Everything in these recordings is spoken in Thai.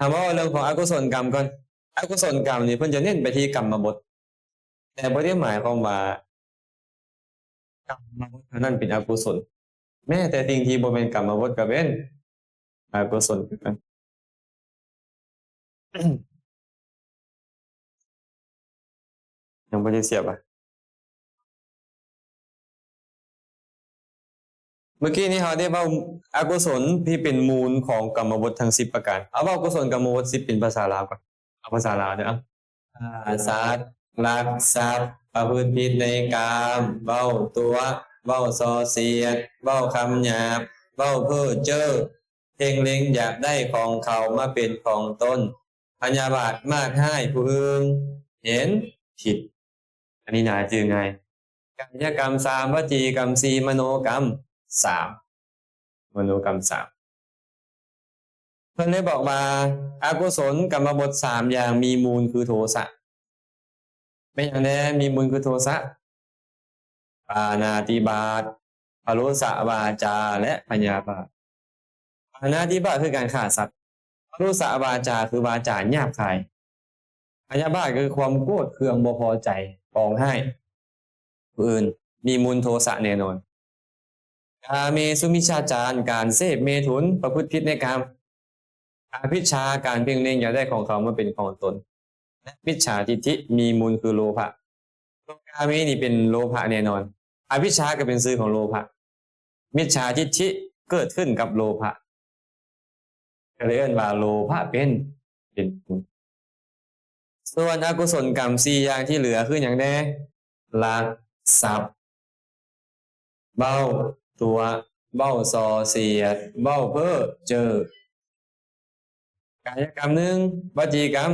ถามว่าเรื่องของอกุศลกรรมก่อนอกุศลกรรมนี่เพิ่นจะเน้นไปที่กรรมบทแต่บ่ได้หมายความว่ากรรมบทเท่านั้นเป็นอกุศลแม้แต่สิ่งที่บ่เป็นกรรมบทก็เป็นอกุศลคือกัน ยังบ่ได้เสียบอ่ะเมื่อกี้นี้เราได้เว้าอกุศลที่เป็นมูลของกรรมบททั้ง10ประการเอาเว้าอกุศลกรรมบท10เป็นภาษาลาวก่อนเอาภาษาลาวเด้อฆ่าสัตว์ลักทรัพย์ประพฤติผิดในกามเว้าตัวเว้าส่อเสียดเว้าคำหยาบเว้าเพ้อเจ้อเพ่งเล็งอยากได้ของเขามาเป็นของตนพยาบาทมากให้ผู้อื่นเห็นผิดอันนี้น่าจือไงกายกรรม3วจีกรรม4มโนกรรม3มโนกรรม3เพิ่นได้บอกว่าอกุศลกรรมบท3อย่างมีมูลคือโทสะเป็นอย่างแน่มีมูลคือโทสะปาณาติบาตพรุสวาจาและพยาบาทปาณาติบาตคือการฆ่าสัตว์พรุสวาจาคือวาจาหยาบคายพยาบาทคือความโกรธเคืองบ่พอใจปองให้ผู้อื่นมีมูลโทสะแน่นอนกาเมสุมิชฌาจารการเสพเมถุนประพฤติผิดในกามอภิชฌาการเพ่งเล็งอยากได้ของเขามาเป็นของตนและมิจฉาทิฏฐิมีมูลคือโลภะกาเมนี่เป็นโลภะแน่นอนอภิชฌาก็เป็นชื่อของโลภะมิจฉาทิฏฐิเกิดขึ้นกับโลภะก็เลยเรียกว่าโลภะเป็นมูลส่วนอกุศลกรรม4อย่างที่เหลือคืออย่างแน่ลักทรัพย์เบ้าตัวเบ้าส่อเสียดเบ้าเพ้อเจ้อกายกรรม1วจีกรรม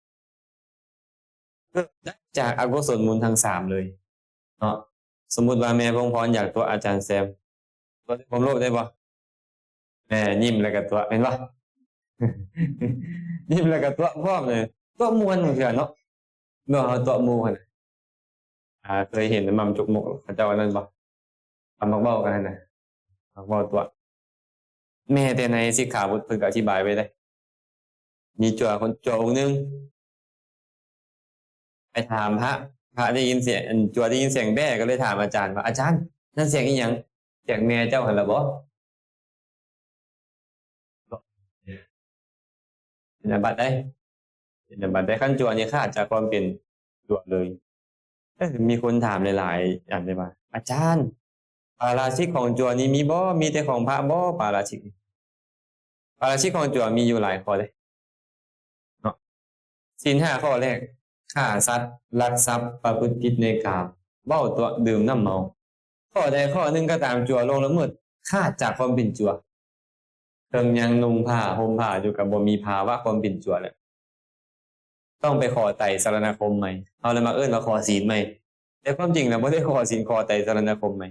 3เกิดได้จากอกุศลมูลทั้ง3เลยเนาะสมมุติว่าแม่พงพรอยากตัวอาจารย์แซมตัวผมโลภได้บ่แม่ยิ้มแล้วก็ตัวเป็นบ่ ยิ้มแล้วก็ตัวพร้อมเลยตัวมวนเหมือนกันเนาะเนาะตัวมูกันเคยเห็นมัมจุกมกเขาเจ้าอันนั้นบ่ทำมักเบ้ากันนะมักเบ้าตัวแม่แต่ในสิกขาบทเพิ่นก็อธิบายไว้ได้มีจั่วคนจั่วองค์นึงไปถามพระได้ยินเสียงจั่วได้ยินเสียงแม่ก็เลยถามอาจารย์ว่าอาจารย์นั่นเสียงอีหยังเสียงแม่เจ้าหั่นล่ะบ่เป็นอาบัติได้เป็นอาบัติได้ขั้นจั่วนี่ขาดจากความเป็นจั่วเลยมีคนถามหลายๆอย่างเลยว่าอาจารย์ปาราชิกของจั่วนี้มีบ่มีแต่ของพระบ่ปาราชิกของจั่วมีอยู่หลายข้อเลยเนาะศีล5ข้อแรกฆ่าสัตว์ลักทรัพย์ประพฤติผิดในกามเว้าตัวดื่มน้ำเมาข้อใดข้อหนึ่งก็ตามจั่วลงละเมิดขาดจากความเป็นจั่วเทิงยังนุ่งผ้าห่มผ้าอยู่กับบ่มีภาวะความเป็นจั่วเลยต้องไปขอไตรสรณคมใหม่เอาเลยมามาขอศีลใหม่แต่ความจริงนะบ่ได้ขอศีลขอไตรสรณคมใหม่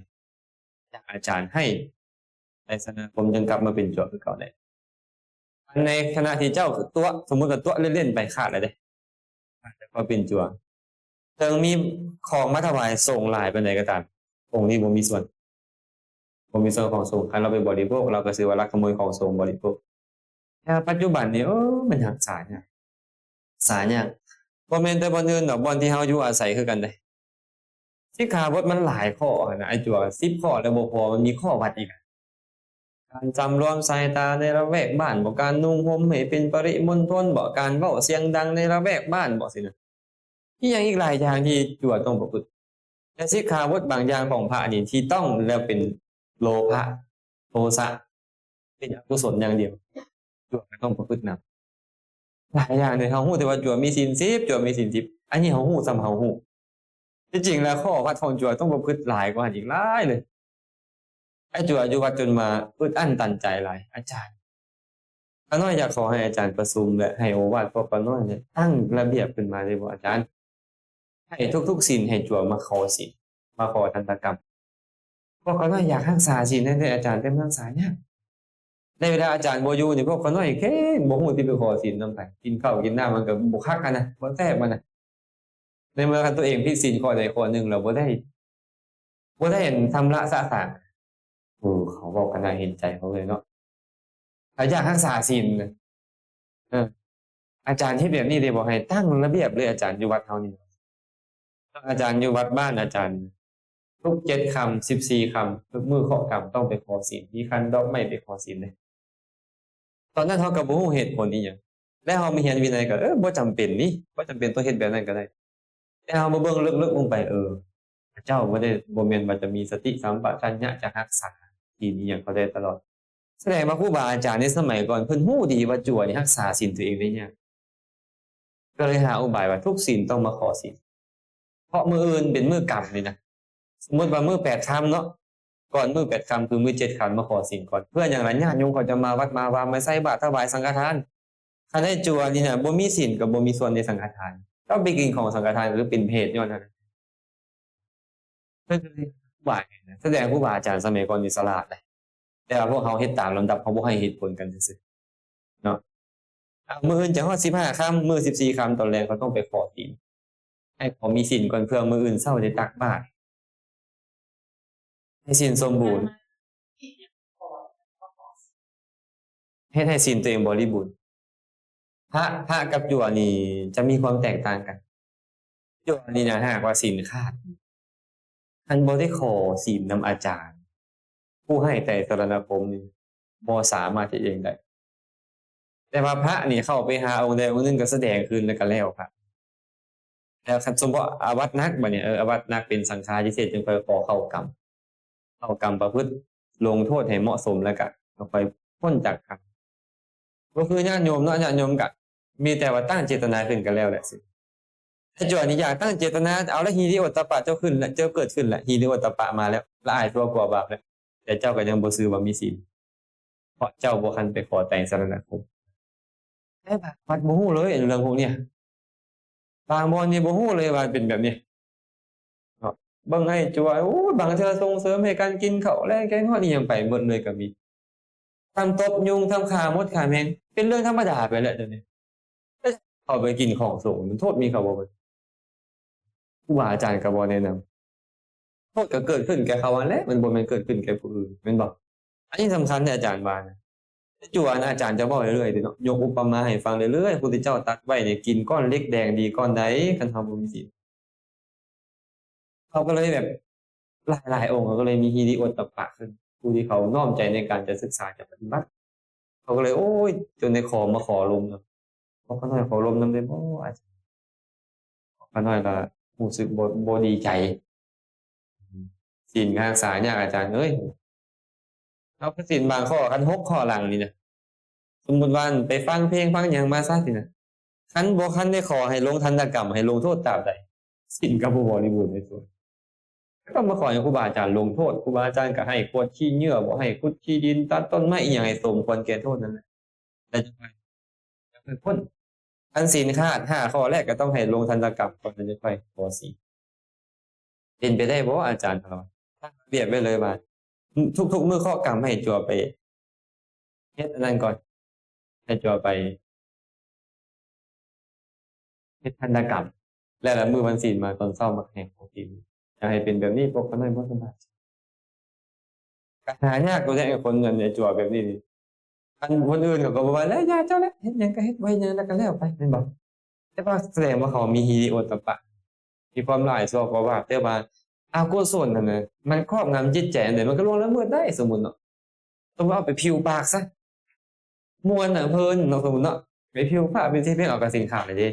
จากอาจารย์ให้ไตรสรณคมจึงกลับมาเป็นจั่วคือเก่าได้ในขณะที่เจ้าตัวสมมุติว่าตัวเล่นๆไปขาดเลยเด้แต่พอเป็นจั่วเทิงมีของมาถวายส่งหลายปานใดก็ตามองค์นี้บ่มีส่วนของสงฆ์คันเราไปบริโภคเราก็สิว่าลักขโมยของสงฆ์บริโภคแต่ปัจจุบันนี้มันหักษาเนี่ยบ่แม่นแต่บ่อนอื่นดอกบ่อนที่เฮาอยู่อาศัยคือกันเด้สิกขาบทมันหลายข้อนะไอ้จั่ว10ข้อแล้วบ่พอมันมีข้อวัดอีกการสำรวมสายตาในละแวกบ้านบ่การนุ่งห่มให้เป็นปริมณฑลบ่การเว้าเสียงดังในละแวกบ้านบ่สินะอีหยังอีกหลายอย่างที่จั่วต้องประพฤติแต่สิกขาบทบางอย่างของพระนี่ที่ต้องแล้วเป็นโลภะโทสะเป็นอกุศลอย่างเดียวจั่วก็ต้องประพฤตินำหลายอย่างเนี่ยเฮาฮู้แต่ว่าจั่วมีศีล10จั่วมีศีล10อันนี้เฮาฮู้ซ้ำเฮาฮู้ที่จริงแล้วข้อวัดของจั่วต้องประพฤติหลายกว่าอีกหลายเลยไอ้จั่วอยู่วัดจนมาอึดอั้นตันใจหลายอาจารย์ป้าน้อยอยากขอให้อาจารย์ประชุมและให้โอวาทพวกป้าน้อยเนี่ยตั้งระเบียบขึ้นมาได้บ่อาจารย์ให้ทุกๆศีลให้จั่วมาขอศีลมาขอทันตกรรมพวกป้าน้อยอยากรักษาศีลให้อาจารย์แต่มันรักษายากในเวลาอาจารย์บ่อยู่นี่พวกป้าน้อยแค่บ่ฮู้ที่ไปขอศีลนำไผกินข้าวกินน้ำมันก็บ่คักกันนะบ่แซ่บมันน่ะในเมื่อคันตัวเองผิดศีลข้อใดข้อหนึ่งแล้วบ่ได้ทำละสะสางเขาบอกกันน่าเห็นใจเขาเลยเนาะถ้าอยากรักษาศีล เอออาจารย์เฮ็ดแบบนี้ได้บ่ให้ตั้งระเบียบเลยอาจารย์อยู่วัดเฮานี่อาจารย์อยู่วัดบ้านอาจารย์ทุก7ค่ำ14ค่ำทุกมื้อเคาะค่ำต้องไปขอศีลมีคันดอกไม้ไปขอศีลเลยตอนนั้นเราก็บ่รู้เหตุผลอิหยังแล้วเรามาเรียนวินัยก็บ่จำเป็นนี่บ่จำเป็นต้องเฮ็ดแบบนั้นก็ได้แต่เรามาเบิ่งลึกๆลงไปพระเจ้าบ่แม่นว่าจะมีสติสัมปชัญญะจะรักษาศีลอิหยังเขาได้ตลอดแสดงว่าครูบาอาจารย์ในสมัยก่อนเพิ่นรู้ดีว่าจั่วนี่รักษาศีลตัวเองได้ยากก็เลยหาอุบายว่าทุกศีลต้องมาขอศีลเพราะมื้ออื่นเป็นมื้อกรรมนี่นะสมมุติว่ามื้อ8ค่ำเนาะก่อนมื้อ8ค่ำคือมื้อ7ค่ำมาขอศีลก่อนเพื่อหยังล่ะญาติโยมเขาจะมาวัดมาวามาใส่บาตรถวายสังฆทานคันได้จั่วนี่น่ะบ่มีศีลก็บ่มีส่วนในสังฆทานต้องไปกินของสังฆทานหรือเป็นเพศย้อนนั้นเพิ่นก็เลยว่าอย่างนั้นแสดงครูบาอาจารย์สมัยก่อนนี่ฉลาดเลยแต่ว่าพวกเราเฮ็ดตามลำดับเขาบ่ให้เหตุผลกันซื่อๆเนาะมื้ออื่นจะฮอด15ค่ำมื้อ14ค่ำตอนแรกเขาต้องไปขอศีลให้เขามีศีลก่อนเพื่อมื้ออื่นเช้าได้ตักบาตรให้ศีลสมบูรณ์เฮ็ดให้ศีลตัวเองบริบูรณ์พระกับจั่วนี่จะมีความแตกต่างกันจั่วนี่นะถ้าหากว่าศีลขาดท่านบ่ได้ขอศีลนำอาจารย์ ผู้ให้ไตรสรณคมนี่บ่สามารถเฮ็ดเองได้แต่ว่าพระนี่เข้าไปหาองค์ใดองค์หนึ่งก็แสดงคืนแล้วก็แล้วครับแล้วคันสมมุติอาวัตหนักบัดนี้อาวัตหนักเป็นสังฆาทิเศษจึงค่อยขอเข้ากรรมประพฤติลงโทษให้เหมาะสมแล้วก็ค่อยพ้นจากกรรมก็คือญาติโยมเนาะญาติโยมก็มีแต่ว่าตั้งเจตนาขึ้นก็แล้วแหละสิถ้าจั่วนี่อยากตั้งเจตนาเอาแล้วหิริโอตตัปปะเจ้าขึ้นแล้วเจ้าเกิดขึ้นแล้วหิริโอตตัปปะมาแล้วละอายตัวกลัวบาปแล้วแต่เจ้าก็ยังบ่ซื่อว่ามีศีลเพราะเจ้าบ่คันไปขอไตรสรณคมแต่บางวัดบ่ฮู้เลยเรื่องพวกเนี้ยบางบ่อนนี่บ่ฮู้เลยว่าเป็นแบบนี้เนาะเบิ่งให้จั่วโอ้ยบางเทื่อส่งเสริมให้การกินข้าวแลงแกงฮอดอิหยังไปเบิดเลยก็มีทำตบยุงทำฆ่ามดฆ่าแมงเป็นเรื่องธรรมดาไปแล้วเดี๋ยวนี้แต่เข้าไปกินของสงฆ์มันโทษมีเขาบ่เบิดครูบาอาจารย์ก็บ่แนะนำโทษก็เกิดขึ้นแก่เขานั่นแหละมันบ่แม่นเกิดขึ้นแก่ผู้อื่นแม่นบ่อันนี้สำคัญที่อาจารย์ว่านะจั่วนะอาจารย์จะเว้าเรื่อยๆเดะเนาะยกอุปมาให้ฟังเรื่อยๆพระพุทธเจ้าตรัสไว้นี่กินก้อนเล็กแดงดีก้อนใดคันเฮาบ่มีศีลเขาก็เลยแบบหลายๆองค์เขาก็เลยมีหิริโอตตัปปะขึ้นผู้ที่เขาน้อมใจในการจะศึกษาจะปฏิบัติเขาก็เลยโอ๊ยจนได้ขอลมเนาะขอเขาหน่อยขอลมนำได้บ่อาจารย์ขอเขาหน่อยก็รู้สึกบ่ดีใจศีลก็รักษายากอาจารย์เอ้ยเอาศีลบางข้อคัน6ข้อหลังนี่นะสมมุติว่าไปฟังเพลงฟังหยังมาซะสินะคันบ่คันได้ขอให้ลงทันตกรรมให้ลงโทษตราบใดศีลก็บ่บริบูรณ์ในส่วนก็มาขอให้ครูบาอาจารย์ลงโทษครูบาอาจารย์ก็ให้กวดขี้เหงื่อบ่ให้ขุดขี้ดินตัดต้นไม้อิหยังให้สมควรแก่โทษนั่นแหละแต่จะไปพ้นอันศีลขาด5ข้อแรกก็ต้องให้ลงทันตกรรมก่อนถึงจะค่อยขอศีลเป็นไปได้บ่อาจารย์เราตั้งระเบียบไว้เลยว่าทุกๆมื้อเคาะกรรมให้จั่วไปเฮ็ดอันนั้นก่อนให้จั่วไปเฮ็ดทันตกรรมแล้วละมื้อวันศีลมาตอนเช้ามาแห่ขอศีลอยากให้เป็นแบบนี้พวกเขาน้อยบ่สบายก็หายากอยู่แท้คนเงินไอ้จั่วแบบนี้นี่คันคนอื่นเขาก็บ่ว่าแล้วอย่าเจ้าแล้วเฮ็ดหยังก็เฮ็ดไว้หยังแล้วก็แล้วไปแม่นบ่แต่ว่าแสดงว่าเขามีหิริโอตตัปปะมีความหลายชั่วกว่าบาปแต่ว่าอกุศลนั่นน่ะมันครอบงำจิตใจอันใดมันก็ล่วงละเมิดได้สมมุติเนาะสมมุติเอาไปผิวปากซะม่วนน่ะเพลินเนาะสมมุติเนาะไปผิวปากเป็นสิเพลงเอากับสินค้าเลยเด้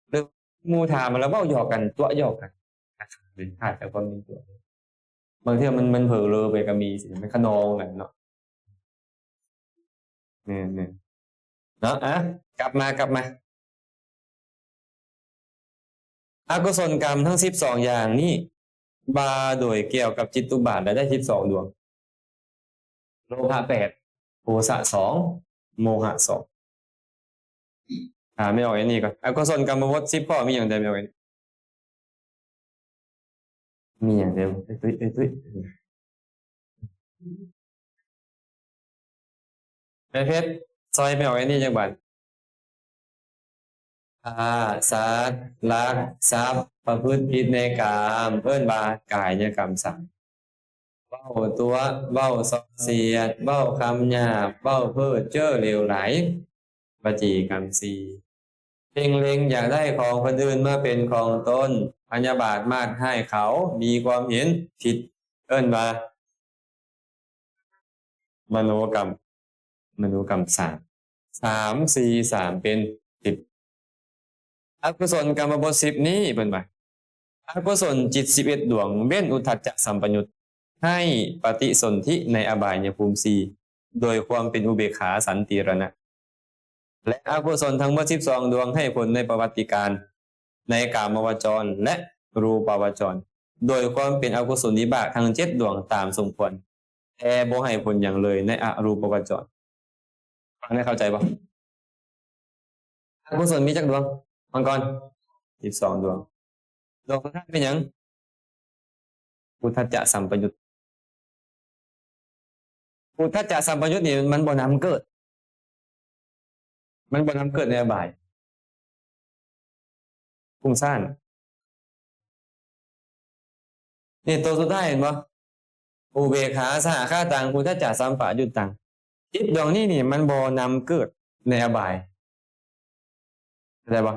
หรือหมู่ถามมาแล้วเว้าหยอกกันตัวหยอกกันเป็นขาดจากความเป็นตัวบางเทื่อมันเผลอเลอไปก็มีสิมันคะนองกันเนาะแม่นๆเนาะกลับมาอกุศลกรรมทั้ง12อย่างนี้บาโดยเกี่ยวกับจิตตุบาทและได้12ดวงโลภะ8โทสะ2โมหะ2ไม่ออกไอ้นี่ก่อนอกุศลกรรมวัฏ10ข้อมีหยังใดไม่ออกไอ้นี่มีหยังเดียวตุ้ยเพชรซอยไม่ออกไอ้นี่จังบัดฆ่าสัตว์ลักทรัพย์ประพฤติผิดในกามเอิ้นว่ากายกรรม3เว้าตัวเว้าส่อเสียดเว้าคำหยาบเว้าเพ้อเจ้อเลวไหล วจีกรรมสี่เพ่งเล็งอยากได้ของคนอื่นมาเป็นของตนพยาบาทมาดให้เขามีความเห็นผิดเอิ้นว่ามโนกรรม3 4 3เป็น10อกุศลกรรมบท10นี้เป็นว่าอกุศลจิต11ดวงเว้นอุทธัจจะสัมปยุตให้ปฏิสนธิในอบายภูมิสี่โดยความเป็นอุเบกขาสันติรณะและอกุศลทั้งหมด12ดวงให้ผลในประวัติการในกามวจรและรูปวจรโดยความเป็นอกุศลวิบากทั้ง7ดวงตามสมควรแต่บ่ให้ผลอย่างเลยในอรูปวจรฟังได้เข้าใจปะอกุศลมีจักดวงมังกร12ดวงดวงสุดท้ายเป็นหยังอุทธัจจะสัมปยุตอุทธัจจะสัมปยุตนี่มันบ่นำเกิดในอบายฟุ้งซ่านนี่ตัวสุดท้ายเห็นปะอุเบกขาสหคาตังอุทธัจจะสัมปยุตตังจิตดวงนี้นี่มันบ่นำเกิดในอบายเข้าใจปะ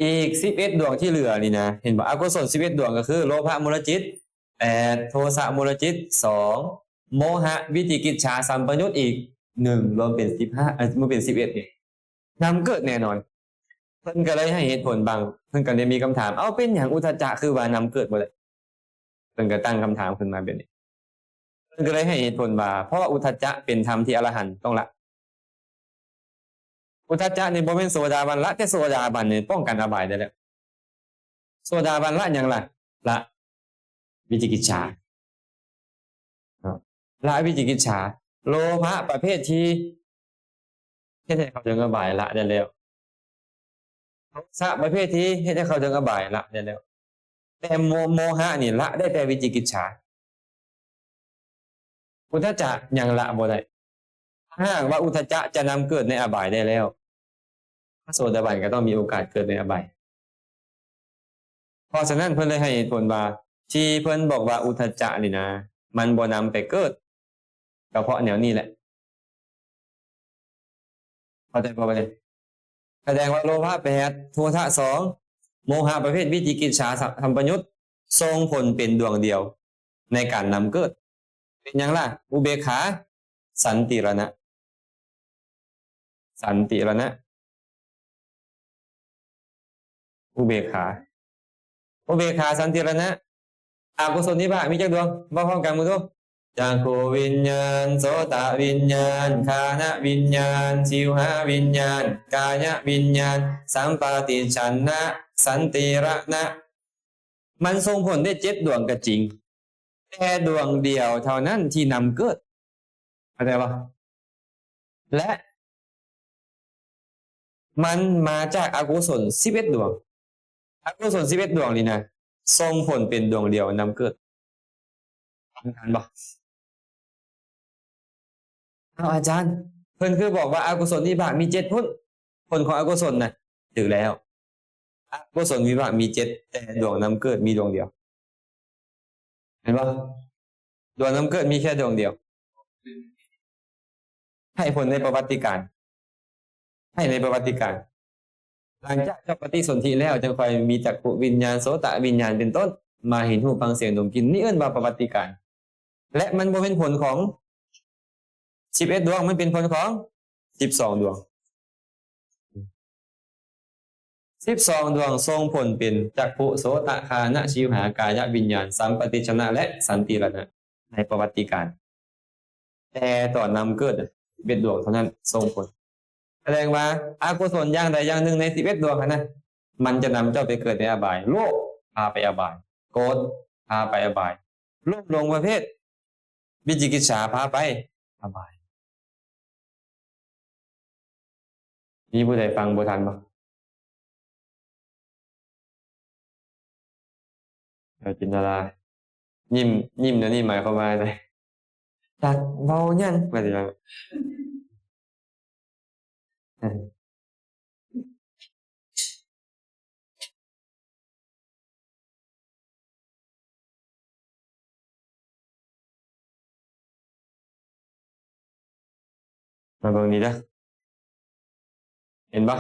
อีก11ดวงที่เหลือนี่นะเห็นปะอกุศล11ดวงก็คือโลภะมูลจิต8โทสะมูลจิต2โมหะวิจิกิจฉาสัมปยุตอีก1รวมเป็น15มันเป็น11นี่นำเกิดแน่นอนเพิ่นก็เลยให้เหตุผลบางเพิ่นก็เลยมีคำถามเอาเป็นอย่างอุทธัจจะคือว่านำเกิดบ่ได้เพิ่นก็ตั้งคำถามขึ้นมาแบบนี้เพิ่นก็เลยให้เหตุผลว่าเพราะว่าอุทธัจจะเป็นธรรมที่อรหันต์ต้องละอุทธัจจะนี่บ่แม่นโสดาบันละแต่โสดาบันนี่ป้องกันอบายได้แล้วโสดาบันละหยังล่ะละวิจิกิจฉาละวิจิกิจฉาโลภะประเภทที่เฮ็ดให้เขาถึงอบายละได้แล้วโทสะประเภทที่เฮ็ดให้เขาถึงอบายละได้แล้วแต่โมหะนี่ละได้แต่วิจิกิจฉาอุทธัจจะยังละบ่ได้ถ้าหากว่าอุทธัจจะจะนำเกิดในอบายได้แล้วพระโสดาบันก็ต้องมีโอกาสเกิดในอบายเพราะฉะนั้นเพิ่นเลยให้เหตุผลว่าที่เพิ่นบอกว่าอุทธัจจะนี่นะมันบ่นำไปเกิดก็เพราะแนวนี้แหละเข้าใจบ่เนี่ยแสดงว่าโลภะ8โทสะ2โมหะประเภทวิจิกิจฉาสัมปยุตทรงผลเป็นดวงเดียวในการนำเกิดเป็นหยังล่ะอุเบกขาสันติรณะอุเบกขาสันติรณะอกุศลนิบาตมีจักดวงบ่พร้อมกันหมดทุกจักขูวิญญาณโสตวิญญาณฆานวิญญาณชิวหาวิญญาณกายวิญญาณสัมปติฉันนะสันติรณะมันส่งผลได้7ดวงก็จริงแต่ดวงเดียวเท่านั้นที่นำเกิดเข้าใจปะและมันมาจากอกุศล11ดวงอกุศล11ดวงนี่นะส่งผลเป็นดวงเดียวนำเกิดฟังกันบ่เอาอาจารย์เพิ่นคือบอกว่าอกุศลวิบากมี7ผลของอกุศลน่ะถูกแล้วอกุศลวิบากมี7แต่ดวงนำเกิดมีดวงเดียวเห็นปะดวงนำเกิดมีแค่ดวงเดียวให้ผลในประวัติการหลังจากเจ้าปฏิสนธิแล้วจึงค่อยมีจักขุวิญญาณโสตวิญญาณเป็นต้นมาเห็นรูปฟังเสียงดมกลิ่นนี่เอิ้นว่าประวัติการและมันบ่เป็นผลของ11ดวงมันเป็นผลของ12ดวง12ดวงทรงผลเป็นจักขุโสตคานะชิวหากายวิญญาณสัมปติชนะและสันติรณะในประวัติการแต่ต่อนำเกิด11ดวงเท่านั้นทรงผลแสดงว่าอากุศลอย่างใดอย่างหนึ่งใน11ดวงนะมันจะนำเจ้าไปเกิดในอบายโลภพาไปอบายโกรธพาไปอบายโลภหลงประเภทวิจิกิจฉาพาไปอบายมีผู้ใดฟังบ่ทันบ่จินตลายิ้มเดี๋ยวนี้หมายความว่าอะไรจากเบายังมาดิมาเบิ่งนี้เด้อ เห็นปะ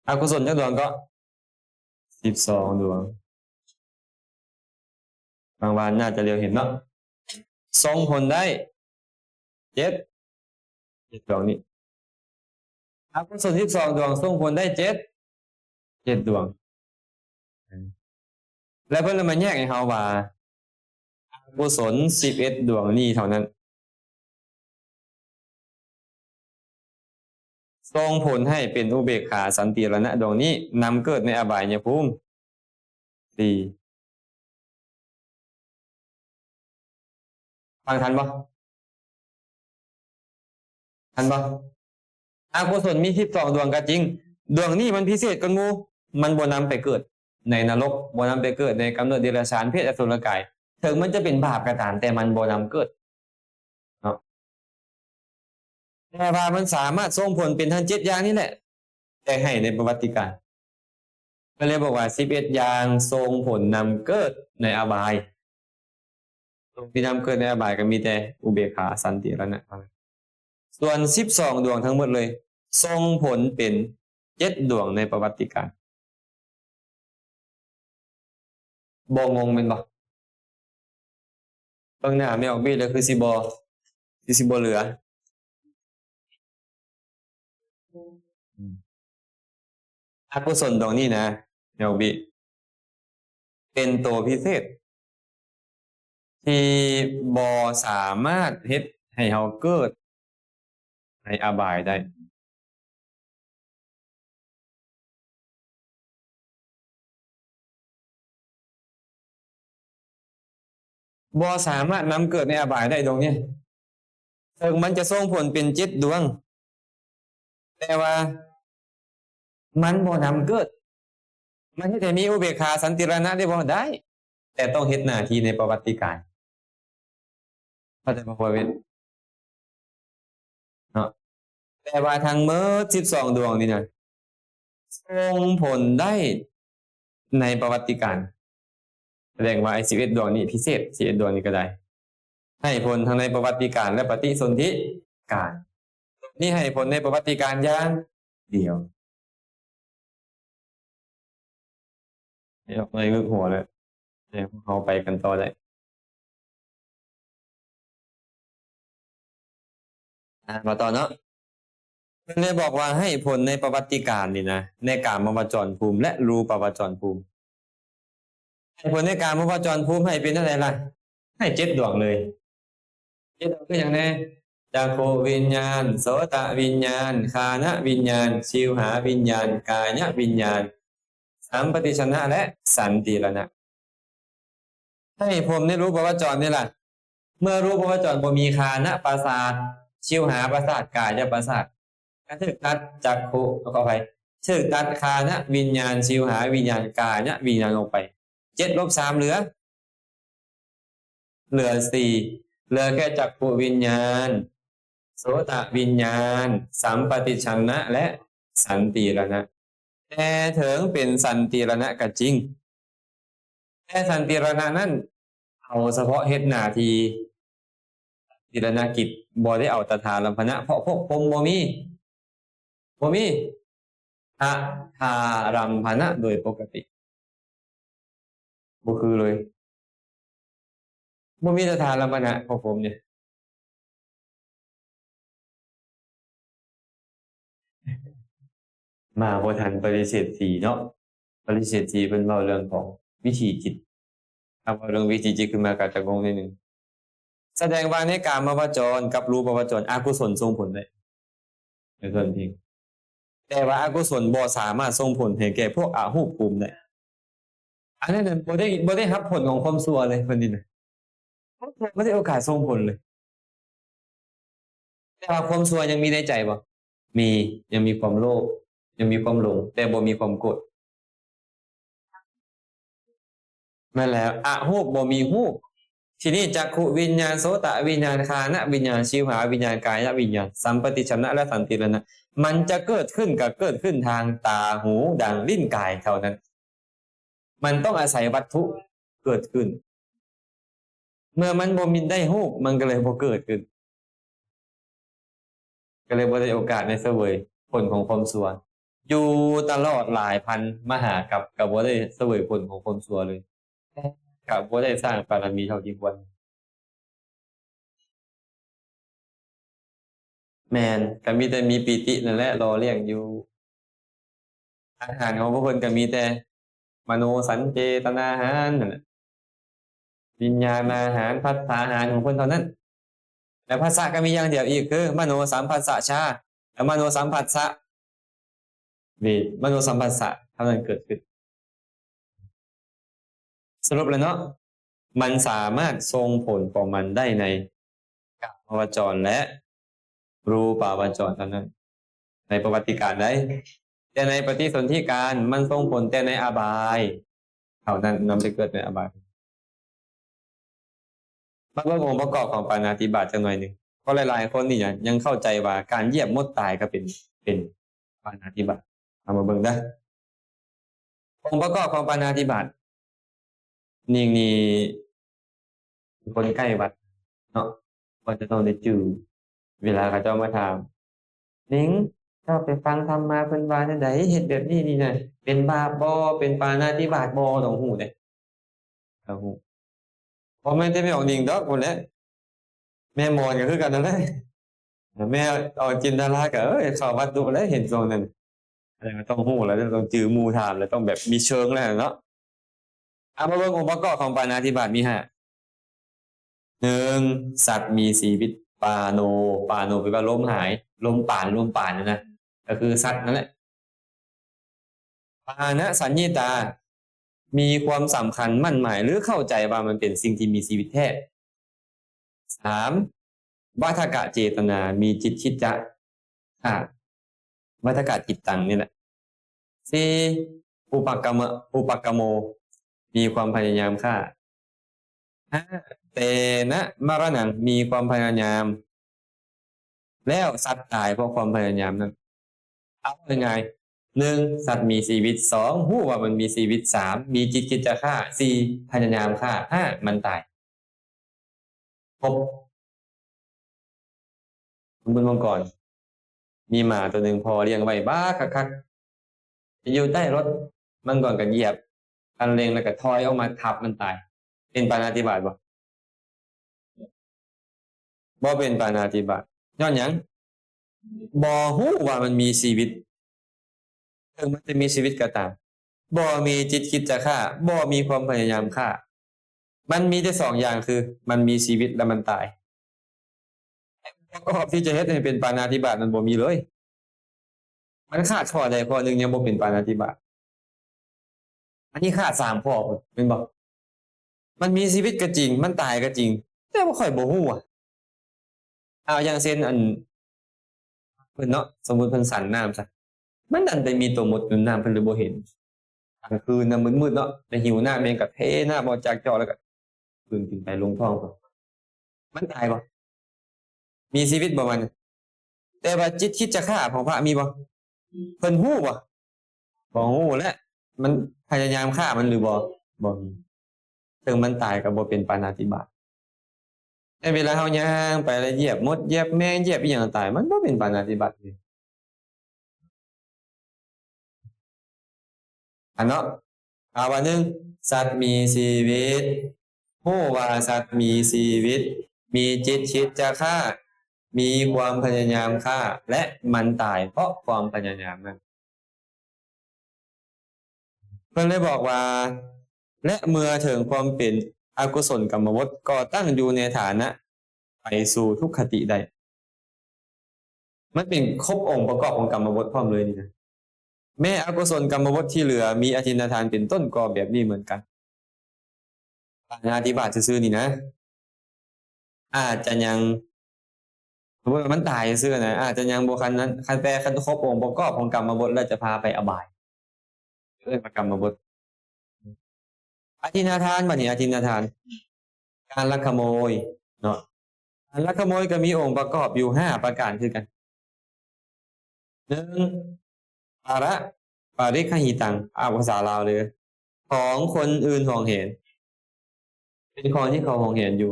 อกุศลจักดวงก็12 ดวงบางวันน่าจะเร็วเห็นเนาะส่งผลได้7ดวงนี้อกุศล12 ดวงส่งผลได้7ดวงแล้วเพิ่นเลยมาแยกให้เฮาว่าอกุศล11 ดวงนี้เท่านั้นส่งผลให้เป็นอุเบกขาสันติรณะดวงนี้นำเกิดในอบายภูมิ4ฟังทันบ่อกุศลมี12 ดวงก็จริงดวงนี้มันพิเศษกว่าหมู่มันบ่นำไปเกิดในนรกบ่นำไปเกิดในกำเนิดเดรัจฉานเพศอสุรกายถึงมันจะเป็นบาปก็ตามแต่มันบ่นำเกิดเนาะแต่ว่ามันสามารถส่งผลเป็นทั้ง7อย่างนี้แหละแต่ให้ในประวัติการก็เลยบอกว่า11อย่างส่งผลนำเกิดในอบายที่นำเกิดในอบายก็มีแต่อุเบกขาสันติรณะส่วน12 ดวงทั้งหมดเลยส่งผลเป็น7 ดวงในประวัติการบ่งงแม่นบ่เบิ่งหน้าไม่ออกบี้เลยคือสิบ่เหลืออกุศลดวงนี้นะไม่ออกบี้เป็นตัวพิเศษที่บ่สามารถเฮ็ดให้เฮาเกิดในอบายได้บ่สามารถนำเกิดในอบายได้ดวงนี้ถึงมันจะส่งผลเป็น7 ดวงแต่ว่ามันบ่นำเกิดมันเฮ็ดให้มีอุเบกขาสันติรณะได้บ่ได้แต่ต้องเฮ็ดหน้าที่ในประวัติการเข้าใจบ่พ่อเว้นเนาะแต่ว่าทั้งหมด12 ดวงนี่นะส่งผลได้ในประวัติการแสดงว่าไอ้11 ดวงนี้พิเศษ11 ดวงนี้ก็ได้ให้ผลทั้งในประวัติการและปฏิสนธิการนี่ให้ผลในประวัติการอย่างเดียวออกเลยงึกหัวเลยเดี๋ยวเราไปกันต่อได้มาต่อเนาะเพิ่นได้บอกว่าให้ผลในประวัติการนี่นะในกามวจรภูมิและรูปวจรภูมิให้ผลในกามวจรภูมิให้เป็นอะไรล่ะให้7 ดวงเลย7 ดวงคืออย่างแน่จักขุวิญญาณโสตวิญญาณฆานวิญญาณชิวหาวิญญาณกายวิญญาณสัมปติชนะและสันติรณะให้ผมได้รู้ปวจรนี่ล่ะเมื่อรู้ปวจรบ่มีฆานประสาทชิวหาประสาทกายประสาทก็ถึกตัดจักขุแล้วก็ไปถึกตัดฆานวิญญาณชิวหาวิญญาณกายวิญญาณออกไป7 ลบ 3เหลือ4เหลือแค่จักขุวิญญาณโสตวิญญาณสัมปติชนะและสันติรณะแต่ถึงเป็นสันติรณะก็จริงแต่สันติรณะนั้นเอาเฉพาะเฮ็ดหน้าที่ติรณกิจบ่ได้เอาตถาลัมพนะเพราะพวกผมบ่มีตถาลัมพนะโดยปกติบ่คือเลยบ่มีตถาลัมพนะของผมเนี่ยมาบ่ทันปริเฉด4เนาะปริเฉด4เพิ่นเว้าเรื่องของวิถีจิตถ้าเว้าเรื่องวิถีจิตขึ้นมาก็จะงงนิดนึงแสดงว่าในกามวจรกับรูปวจรอกุศลส่งผลได้ในส่วนจริงแต่ว่าอกุศลบ่สามารถส่งผลให้แก่พวกอรูปภูมิได้อันนั้นบ่ได้รับผลของความชั่วเลยเพิ่นนี่นะบ่ได้โอกาสส่งผลเลยแต่ว่าความชั่วยังมีในใจบ่มียังมีความโลภยังมีความหลงแต่บ่มีความโกรธนั่นแหละอรูปบ่มีรูปทีนี้จักขุวิญญาณโสตวิญญาณฆานวิญญาณชิวหาวิญญาณกายวิญญาณสัมปติชนะและสันติรณะมันจะเกิดขึ้นก็เกิดขึ้นทางตาหูดังลิ้นกายเท่านั้นมันต้องอาศัยวัตถุเกิดขึ้น เมื่อมันบ่มีได้รูปมันก็เลยบ่เกิดขึ้นก็เลยบ่ได้โอกาสในเสวยผลของความชั่วอยู่ตลอดหลายพันมหากัปก็บ่ได้เสวยผลของความชั่วเลยก็บ่ได้สร้างบารมีเท่าที่ควรแม่นก็มีแต่มีปิตินั่นแหละรอเลี้ยงอยู่อาหารของพวกเพิ่นก็มีแต่มโนสัญเจตนาหารนั่นแหละวิญญาณอาหารภัตตาหารของเพิ่นเท่านั้นและภาษาก็มีอย่างเดียวอีกคือมโนสัมผัสสะชาและมโนสัมผัสสะเวทมโนสัมผัสสะเท่านั้นเกิดขึ้นสรุปแล้วเนาะมันสามารถทรงผลของมันได้ในกามวจรและรูปาวจรเท่านั้นในประวัติการได้แต่ในปฏิสนธิการมันทรงผลแต่ในอบายเท่านั้นนำไปเกิดในอบายมาเบิ่งองค์ประกอบของปาณาติบาตจักหน่อยหนึงเพราะหลายๆคนนี่ยังเข้าใจว่าการเหยียบมดตายก็เป็นปาณาติบาตเอามาเบิ่งเด้อองค์ประกอบของปาณาติบาตนี่คนใกล้วัดเนาะก็จะต้องได้จื้อเวลาเขาเจ้ามาถามนิ้งเจ้าไปฟังธรรมมาเพิ่นว่าจั่งใดเฮ็ดแบบนี้นี่น่ะเป็นบาปบ่เป็นปาณาติบาตบ่ต้องรู้เด้ต้องรู้บ่แม่นแต่แม่ออกนิ่งดอกพู้นแหละแม่มอนก็คือกันนั่นแหละแม่ออกจินตนาก็เอ้ยเข้าวัดดูแล้วเห็นทรงนั้นก็ต้องรู้แล้วต้องจื้อหมู่ถามแล้วต้องแบบมีเชิงแล้วเนาะมาเบิ่งองค์ประกอบของปาณาติบาตมีห้า 1สัตว์มีชีวิตปาโนแปลว่าล้มหายล้มป่านนะก็คือสัตว์นั่นแหละปานะสัญญีตามีความสำคัญมั่นหมายหรือเข้าใจว่ามันเป็นสิ่งที่มีชีวิตแท้3วัฏกะเจตนามีจิตคิดจะฆ่าวัฏกะจิตตังนี่แหละ4อุปกรรมโมมีความพยายามฆ่า5เตนะมรณังมีความพยายามแล้วสัตว์ตายเพราะความพยายามนั้นเอายังไง1สัตว์มีชีวิต2รู้ว่ามันมีชีวิต3มีจิตคิดจะฆ่า4พยายามฆ่า5มันตายครบคุณบุญมังกรมีหมาตัวหนึ่งพอเลี้ยงไว้บ้าคักๆจะอยู่ใต้รถมันก่อนก็เหยียบคันเร่งแล้วก็ถอยออกมาทับมันตายเป็นปาณาติบาตบ่เป็นปาณาติบาตย้อนหยังบ่รู้ว่ามันมีชีวิตถึงมันจะมีชีวิตก็ตามบ่มีจิตคิดจะฆ่าบ่มีความพยายามฆ่ามันมีแต่2อย่างคือมันมีชีวิตและมันตายประกอบที่จะเฮ็ดให้เป็นปาณาติบาตมันบ่มีเลยมันขาดข้อใดข้อหนึ่งยังบ่เป็นปาณาติบาตอันนี้ขาด3ข้อพุ่นแม่นบ่มันมีชีวิตก็จริงมันตายก็จริงแต่บ่ค่อยบ่รู้อะอย่างเช่นเพิ่นเนาะสมมุติเพิ่นสั่นน้ำซะมันดันไปมีตัวมดอยู่น้ำเพิ่นเลยบ่เห็นกลางคืนน่ะมืดๆเนาะแล้วหิวน้ำแม่งก็เทน้ำออกจากจอแล้วก็กลืนกินไปลงท้องพุ่นมันตายบ่มีชีวิตบ่มันแต่ว่าจิตคิดจะฆ่าของพระมีบ่เพิ่นรู้บ่รู้แหละมันพยายามฆ่ามันหรือบ่มีถึงมันตายก็บ่เป็นปาณาติบาตแต่เวลาเฮาย่างไปแล้วเหยียบมดเหยียบแมงเหยียบอิหยังตายมันบ่เป็นปาณาติบาตเลยเนาะว่า1สัตว์มีชีวิตรู้ว่าสัตว์มีชีวิตมีจิตคิดจะฆ่ามีความพยายามฆ่าและมันตายเพราะความพยายามนั้นเพิ่นเลยบอกว่าและเมื่อถึงความเป็นอกุศลกรรมวฏก็ตั้งอยู่ในฐานะไปสู่ทุกขติได้มันเป็นครบองค์ประกอบของกรรมวฏพร้อมเลยนี่นะแม้อกุศลกรรมวฏที่เหลือมีอทินทานเป็นต้นก็แบบนี้เหมือนกันปาณาติบาตซื่อๆนี่นะอาจจะยังสมมุติว่ามันตายซื่อๆนะอาจจะยังบ่คันนั้นคันแต่คันครบองค์ประกอบของกรรมวฏแล้วจะพาไปอบายเรียกว่ากรรมวฏอทินทานบัดนี้อทินทานการลักขโมยเนาะการลักขโมยก็มีองค์ประกอบอยู่5ประการคือกัน1ปาระปาริคหิตังภาษาลาวเลยของคนอื่นห่วงเห็นเป็นของที่เขาห่วงเห็นอยู่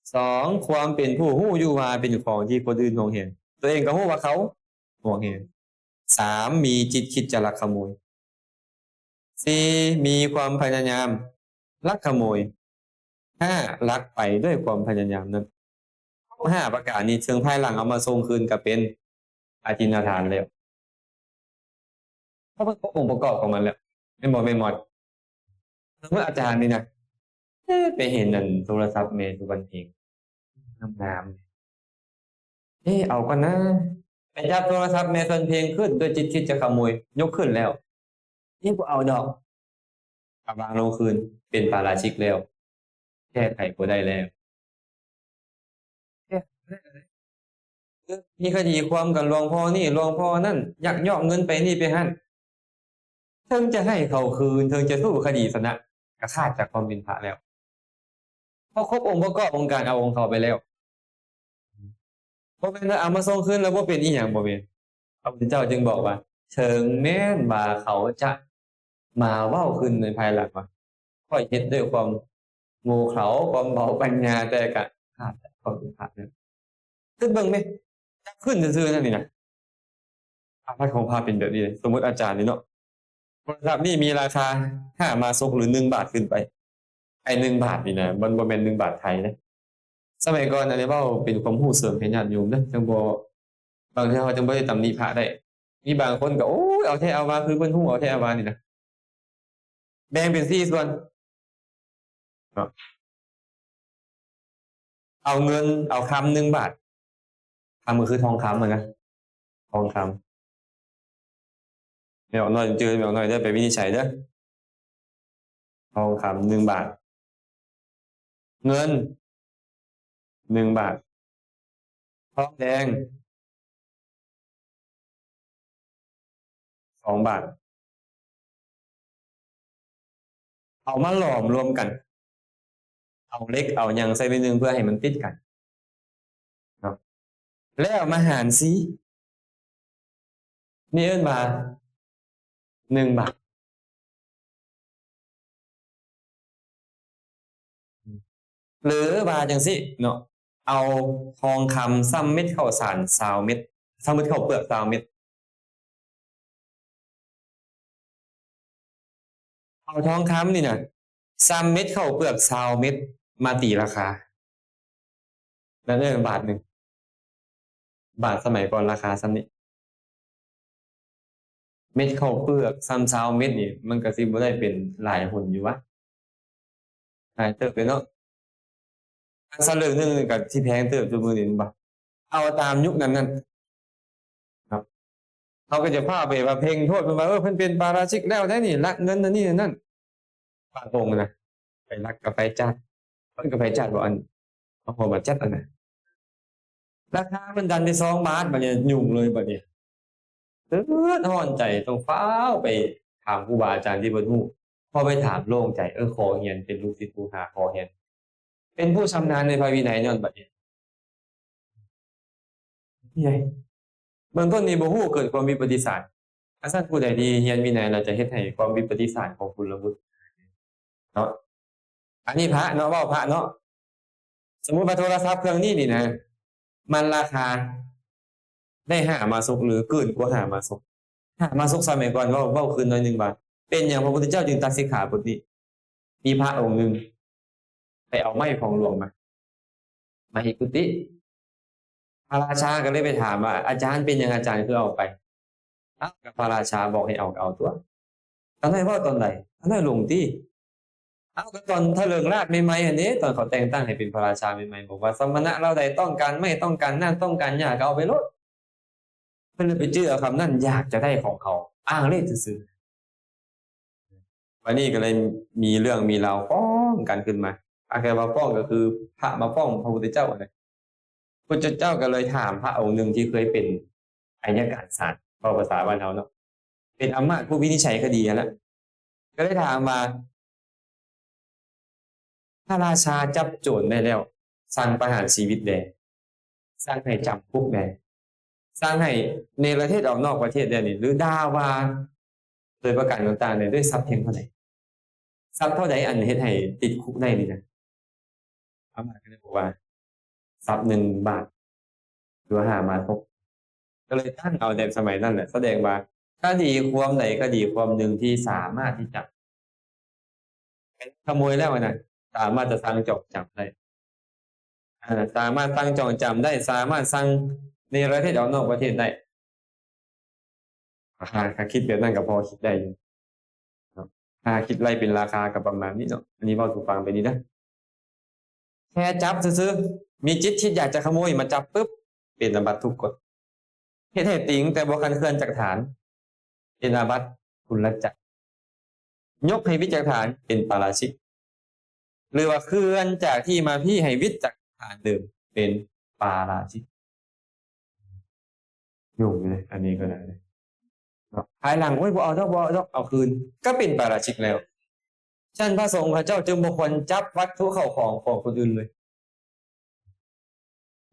2ความเป็นผู้ฮู้อยู่ว่าเป็นของที่คนอื่นหวงเห็นตัวเองก็ฮู้ว่าเขาหวงเห็น3มีจิตคิดจะลักขโมย4มีความพยายามลักขโมย5ลักไปด้วยความพยายามนั้น5ประการนี้เชิงภายหลังเอามาส่งคืนก็เป็นอาจินทานแล้วเพราะมันครบองค์ประกอบของมันแล้วไม่หมดสมมติอาจารย์นี่นะไปเห็นนั่นโทรศัพท์เมย์ทุกวันเองงามๆเอากันนะไปจับโทรศัพท์เมย์ตอนเพลงขึ้นโดยจิตคิดจะขโมยยกขึ้นแล้วกูเอาดอกเอาวางลงคืนเป็นปาราชิกแล้วแก้ไขก็ได้แล้วมีคดีความกันหลวงพ่อนี่หลวงพ่อนั่นยักยอกเงินไปนี่ไปหั่นเทิงจะให้เขาคืนเทิงจะสู้คดีชนะกระคาดจากความเป็นพระแล้วเพราะครบองค์ประกอบองค์การเอาองค์เขาไปแล้วบ่เป็นเอามาส่งคืนแล้วบ่เป็นอีหยังบ่แม่นพระพุทธเจ้าจึงบอกว่าเชิงแม้นว่าเขาจะมาเว้าขึ้นในภายหลังว่าข้อยเฮ็ดด้วยความโง่เขลาความเบาปัญญาแต่ก็คาดจากความเป็นพระนั่นคือเบิ่งแม่จับขึ้นซื่อๆนั่นนี่นะอาภัยของพระเป็นแบบนี้เลยสมมุติอาจารย์นี่เนาะโทรศัพท์นี่มีราคา5มาซกหรือ1 บาทขึ้นไปไอ้1 บาทนี่นะมันบ่แม่น1 บาทไทยนะสมัยก่อนอันนี้เว้าเป็นความรู้เสริมให้ญาติโยมเด้อจังบ่บางเทื่อเขาจังบ่ได้ตำหนิพระได้มีบางคนก็โอ้ยเอาแท้เอามาคือเพิ่นฮู้เอาแท้เอามานี่นะแบ่งเป็น4ส่วนเนาะเอาเงินเอาคำ1 บาทคำก็คือทองคำอะนะทองคำแม่ออกน้อยจือแม่ออกน้อยเด้อไปวินิจฉัยเด้อทองคำ1 บาทเงิน1 บาททองแดง2 บาทเอามาหลอมรวมกันเอาเหล็กเอาหยังใส่ไว้หนึ่งเพื่อให้มันติดกันเนาะแล้วเอามาหารสินี่เอิ้นว่า1 บาทหรือว่าจังซี้เนาะเอาทองคำซ้ำเม็ดข้าวสาร20เม็ดซ้ำเม็ดข้าวเปลือก20เม็ดเอาทองคำนี่น่ะซ้ำเม็ดข้าวเปลือก20เม็ดมาตีราคาแล้วได้บาทหนึ่งบาทสมัยก่อนราคาส่ำนี้เม็ดข้าวเปลือกซ้ำ20เม็ดนี่มันก็สิบ่ได้เป็นหลายหุ้นอยู่วะหลายเติบเลยเนาะสลึงหนึงนี่ก็สิแพงเติบซุมื้อนี้แม่นบ่เอาตามยุคนั้นๆครับ เขาก็จะพาไปว่าเพ่งโทษเพิ่นว่าเพิ่นเป็นปาราชิกแล้วได้นี่ลักเงินนั่นนี่นั่นบางองค์นะไปลักกับไปจัดเพิ่นก็ไปจัดบ่อันเอาของมาจัดอันน่ะราคามันดันไป2 บาทบัดนี้ยุ่งเลยบัดนี้เดือดร้อนใจต้องฟ้าวไปถามครูบาอาจารย์ที่เพิ่นฮู้พอไปถามโล่งใจขอเรียนเป็นลูกศิษย์ผู้หาขอเรียนเป็นผู้ชำนาญในพระวินัยย้อนบัดนี้นี่ไงเบื้องต้นนี่บ่ฮู้เกิดความวิปฏิสารถ้าซั่นผู้ใดที่เรียนวินัยแล้วจะเฮ็ดให้ความวิปฏิสารของกุลวุฒิเนาะอันนี้พระเนาะเว้าพระเนาะสมมุติว่าโทรศัพท์เครื่องนี้นี่นะมันราคาได้5มาซกหรือเกินกว่า5มาซก5มาซกสมัยก่อนเว้าคืนน้อย1 บาทเป็นหยังพระพุทธเจ้าจึงตัดสิกขาบทนี้มีพระองค์หนึ่งไปเอาไม้ของหลวงมาเฮ็ดกุฏิพระราชาก็เลยไปถามว่าอาจารย์เป็นหยังอาจารย์คือเอาไปอ้าวก็พระราชาบอกให้เอาก็เอาตั่วตอนนั้นเว้าตอนใดตอนนั้นหลวงติอ้าวก็ตอนเถลิงราชย์ใหม่ๆอันนี้ตอนเขาแต่งตั้งให้เป็นพระราชาใหม่ๆบอกว่าสมณะเราใดต้องการไม้ต้องการนั่นต้องการหญ้าก็เอาไปโลดเพิ่นเลยไปจื้อเอาคำนั้นอยากจะได้ของเขาอ้างเลยซื่อๆวันนี้ก็เลยมีเรื่องมีราวฟ้องกันขึ้นมาแค่ว่าฟ้องก็คือพระมาฟ้องพระพุทธเจ้านั่นแหละพระพุทธเจ้าก็เลยถามพระองค์หนึ่งที่เคยเป็นอัยการศาลเว้าภาษาบ้านเราเนาะเป็นอำมาตย์ผู้วินิจฉัยคดีนั่นแหละก็เลยถามว่าพระราชาจับโจรได้แล้วสั่งประหารชีวิตแด่สั่งให้จำคุกแด่สั่งให้เนรเทศออกนอกประเทศแด่นี่หรือด่าว่าโดยประการต่างๆเนี่ยด้วยทรัพย์เพียงเท่าใดทรัพย์เท่าใดอันเฮ็ดให้ติดคุกได้นี่นะอำมาตย์ก็เลยบอกว่า ทรัพย์1 บาทหรือว่า5 บาท6ก็เลยตั้งเอาแต่สมัยนั้นแหละแสดงว่าคดีความใดคดีความหนึ่งที่สามารถที่จะขโมยแล้วนะสามารถจะสั่งจองจำได้สามารถสั่งจองจำได้สามารถสั่งในประเทศออกนอกประเทศได้ค่าคิดแบบนั้นก็พอคิดได้อยู่ครับค่าคิดไล่เป็นราคากับประมาณนี้เนาะอันนี้เว้าสู่ฟังไปนี้นะแค่จับซื่อๆมีจิตคิดอยากจะขโมยมาจับปุ๊บเป็นอาบัติทุกกฎเฮ็ดให้ติงแต่บ่คันเคลื่อนจากฐานเป็นอาบัติทุลใจยกให้วิจากฐานเป็นปาราชิกหรือว่าเคลื่อนจากที่มาพี่ให้วิจากฐานเดิมเป็นปาราชิกยุ่งเลยอันนี้ก็ได้เลยภายหลังโอ้ยบ่เอาดอกบ่เอาดอกเอาคืนก็เป็นปาราชิกแล้วฉันพระสงฆ์พระเจ้าจึงบ่ควรจับวัตถุเข้าของคนอื่นเลย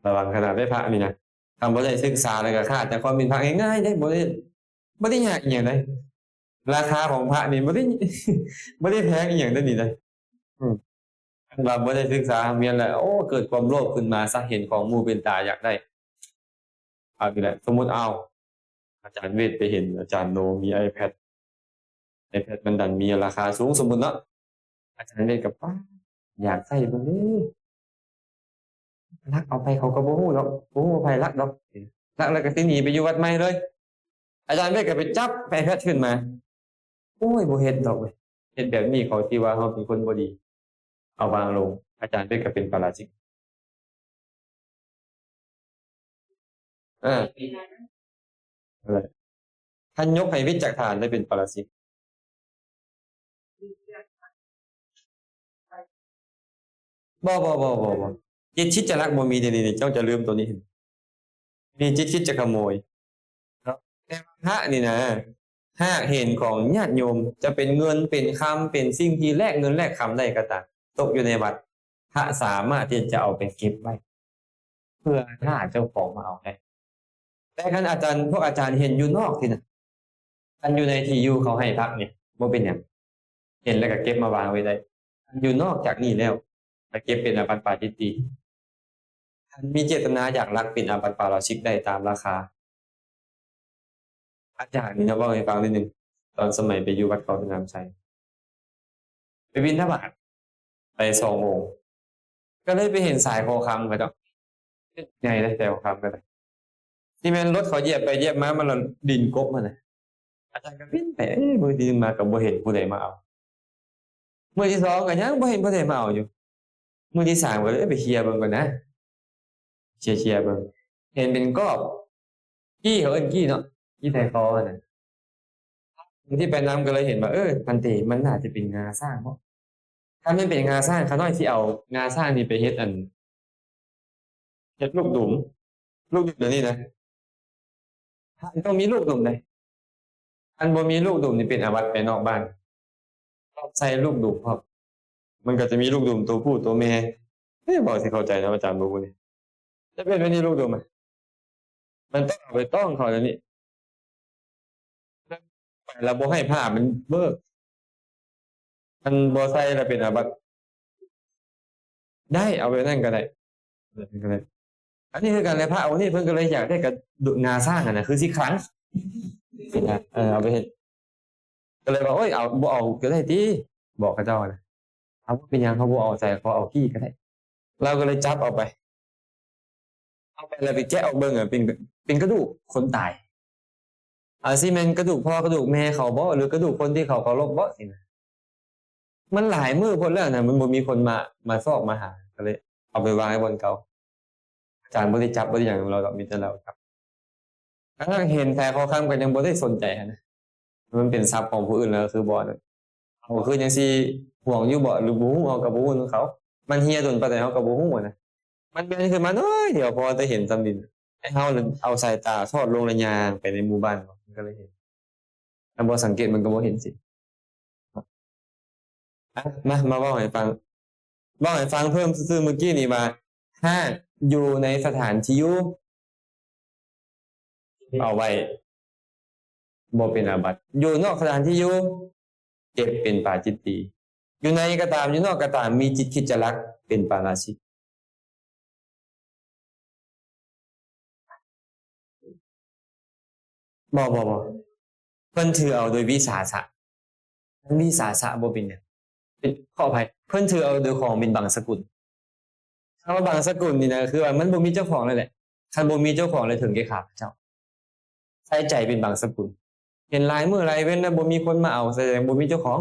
ระวังขนาดได้พระนี่นะทำบ่ได้ศึกษาเลยก็ขาดแต่ความเป็นพระง่ายๆได้บ่ได้ยากอีหยังเลยราคาของพระนี่บ่ได้ บ่ได้แพงอีหยังได้นี่เลยเราบ่ได้ศึกษาเรียนแล้วโอ้เกิดความโลภขึ้นมาซะเห็นของหมู่เป็นตาอยากได้เอาอีกแล้วสมมุติเอาอาจารย์เวทไปเห็นอาจารย์โนมี iPad มันดันมีราคาสูงสมมุติเนาะอาจารย์เวทก็ป๊าอยากใช้เบิ่งเด้ลักเอาไปเขาก็บ่ฮู้ดอกบ่ฮู้ว่าไผลักดอกลักแล้วก็สิหนีไปอยู่วัดใหม่เลย อาจารย์เวทก็ไปจับ iPad ขึ้นมาโอ้ยบ่เฮ็ดดอกเว้ยเฮ็ดแบบนี้เขาสิว่าเราเป็นคนบ่ดีเอาวางลงอาจารย์เวทก็เป็นปาราชิกเออนั่นแหละท่านยกให้วิจักฐานได้เป็นปาราชิกบ่จิตคิดจะลักบ่มีเดะนี่เจ้าจะลืมตัวนี้มีจิตคิดจะขโมยครับแต่พระนี่นะถ้าเห็นของญาติโยมจะเป็นเงินเป็นคำเป็นสิ่งที่แลกเงินแลกคำได้ก็ตามตกอยู่ในวัดพระสามารถที่จะเอาไปเก็บไว้เพื่อถ้าเจ้าของมาเอาได้แต่คันอาจารย์พวกอาจารย์เห็นอยู่นอกที่น่ะอันอยู่ในที่อยู่เขาให้พักเนี่ยบ่เป็นหยังเห็นแล้วก็เก็บมาวางไว้ได้อันอยู่นอกจากนี้แล้วก็เก็บเป็นอาบัติปาจิตติท่านมีเจตนาอยากลักเป็นอาบัติปาราชิกได้ตามราคาอาจารย์นี่นะเว้าให้ฟังนิดหนึ่งตอนสมัยไปอยู่วัดเขาสนามชัยไปบิณฑบาตไป2 โมงก็เลยไปเห็นสายคอคำเขาเจ้าใหญ่เลยสายคอคำก็ได้ที่แม่นรถเขาเหยียบไปเหยียบมามันละดินกบมาน่ะอาจารย์ก็วิ่งไปมื้อที่หนึ่งมาก็บ่เห็นผู้ใดมาเอามื้อที่2ก็ยังบ่เห็นผู้ใดมาเอาอยู่มื้อที่3ก็เลยไปเคลียร์เบิ่งก่อนนะเคลียร์ๆเบิ่งเห็นเป็นกอบกี้เขาเอิ้นกี้เนาะกี้ใส่คอน่ะที่ไปนำก็เลยเห็นว่าพันเตมันน่าจะเป็นงาสร้างบ่ถ้ามันเป็นงาสร้างเขาน้อยสิเอางาสร้างนี่ไปเฮ็ดเฮ็ดลูกดุมเดี๋ยวนี้นะพระต้องมีลูกดุมเลยอันบ่มีลูกดุมนี่เป็นอาบัติไปนอกบ้านต้องใส่ลูกดุมพร้อมมันก็จะมีลูกดุมตัวผู้ตัวแม่บ่สิเข้าใจนะอาจารย์บ่ฮู้นี่จะเป็นแบบนี้ลูกดุมอะมันต้องเอาไปต้องเขาเดี๋ยวนี้ไปแล้วบ่ให้ผ้ามันเบิกมันบ่ใส่แล้วเป็นอาบัติได้เอาไปนั่นก็ได้อันนี้คือกันเลยพระองค์นี้เพิ่นก็เลยอยากได้กับงาสร้างอะนะคือสิครั้งเอาไปเฮ็ดก็เลยว่าโอ๊ยเอาบ่เอาก็ได้ติบอกเขาเจ้านะเอาบ่เป็นหยังเขาบ่เอาใส่เขาเอาขี้ก็ได้เราก็เลยจับเอาไปแล้วไปแกะออกเบิ่งอะเป็นกระดูกคนตายสิแม่นกระดูกพ่อกระดูกแม่เขาบ่หรือกระดูกคนที่เขาเคารพบ่สินะมันหลายมื้อพ้นแล้วน่ะมันบ่มีคนมาซอกมาหาก็เลยเอาไปวางไว้บนเก่าอาจารย์บ่ได้จับบ่ได้หยังเราดอกมีแต่เราจับกระทั่งเห็นแผลคอค้ำก็ยังบ่ได้สนใจนะมันเป็นทรัพย์ของผู้อื่นแล้วคือบ่นะเอาคือจังซี่ห่วงอยู่บ่หรือบ่ฮู้เอาก็บ่ฮู้ของเขามันเหี่ยจนปานใดเฮาก็บ่ฮู้นะมันเป็นขึ้นมาน้อยเดียวพอแต่เห็นส่ำดินให้เฮานั่นเอาสายตาทอดลงระยางไปในหมู่บ้านมันก็เลยเห็นถ้าบ่สังเกตมันก็บ่เห็นสิมาเว้าให้ฟังเพิ่มซื่อๆเมื่อกี้นี่ว่าถ้าอยู่ในสถานที่อยู่เอาไว้บ่เป็นอาบัติอยู่นอกสถานที่อยู่เก็บเป็นปาจิตตีอยู่ในก็ตามอยู่นอกก็ตามมีจิตคิดจะลักเป็นปาราชิก บ่เพิ่นถือเอาโดยวิสาสะวิสาสะบ่เป็นหยังเป็นขออภัยเพิ่นถือเอาโดยของเป็นบางสกุลคำว่าบางสกุลนี่นะคือว่ามันบ่มีเจ้าของเลยแหละคันบ่มีเจ้าของเลยถึงแก่ข้าพเจ้าใส่ใจเป็นบางสกุลเห็นลายมือลายเว้นแล้วบ่มีคนมาเอาแสดงบ่มีเจ้าของ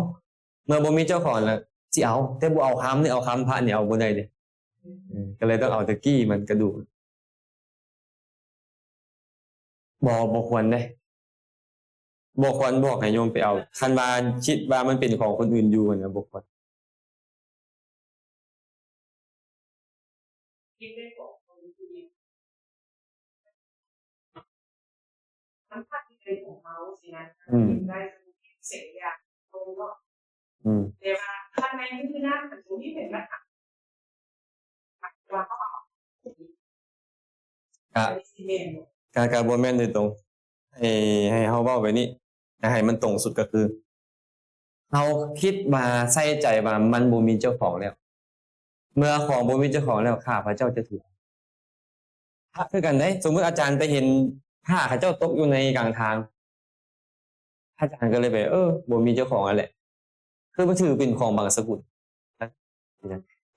เมื่อบ่มีเจ้าของแล้วสิเอาแต่บ่เอาคำนี่เอาคำพระนี่เอาบ่ได้เด้ก็เลยต้องเอาตะกี้มันกระดูกบ่ควรเด้บ่ควรบอกให้โยมไปเอาคันว่าคิดว่ามันเป็นของคนอื่นอยู่นะบ่ควรคิดได้บอกคนที่มันพักที่เป็นของเขาสินะคิดได้เสียอย่างตรงเนาะแต่ว่าข้างในนี่คือหน้ามันตรงที่เป็นแบบว่าเขาเอาซีเมนต์การบ่แม่นโดยตรงให้เฮาเว้าไปนี่ให้มันตรงสุดก็คือเฮาคิดว่าใส่ใจว่ามันบ่มีเจ้าของแล้วเมื่อของบ่มีเจ้าของแล้วข้าพเจ้าจะถูกพระคือกันเด้สมมุติอาจารย์ไปเห็นผ้าเขาเจ้าตกอยู่ในกลางทางอาจารย์ก็เลยไปบ่มีเจ้าของนั่นแหละคือมันถือเป็นของบางสกุล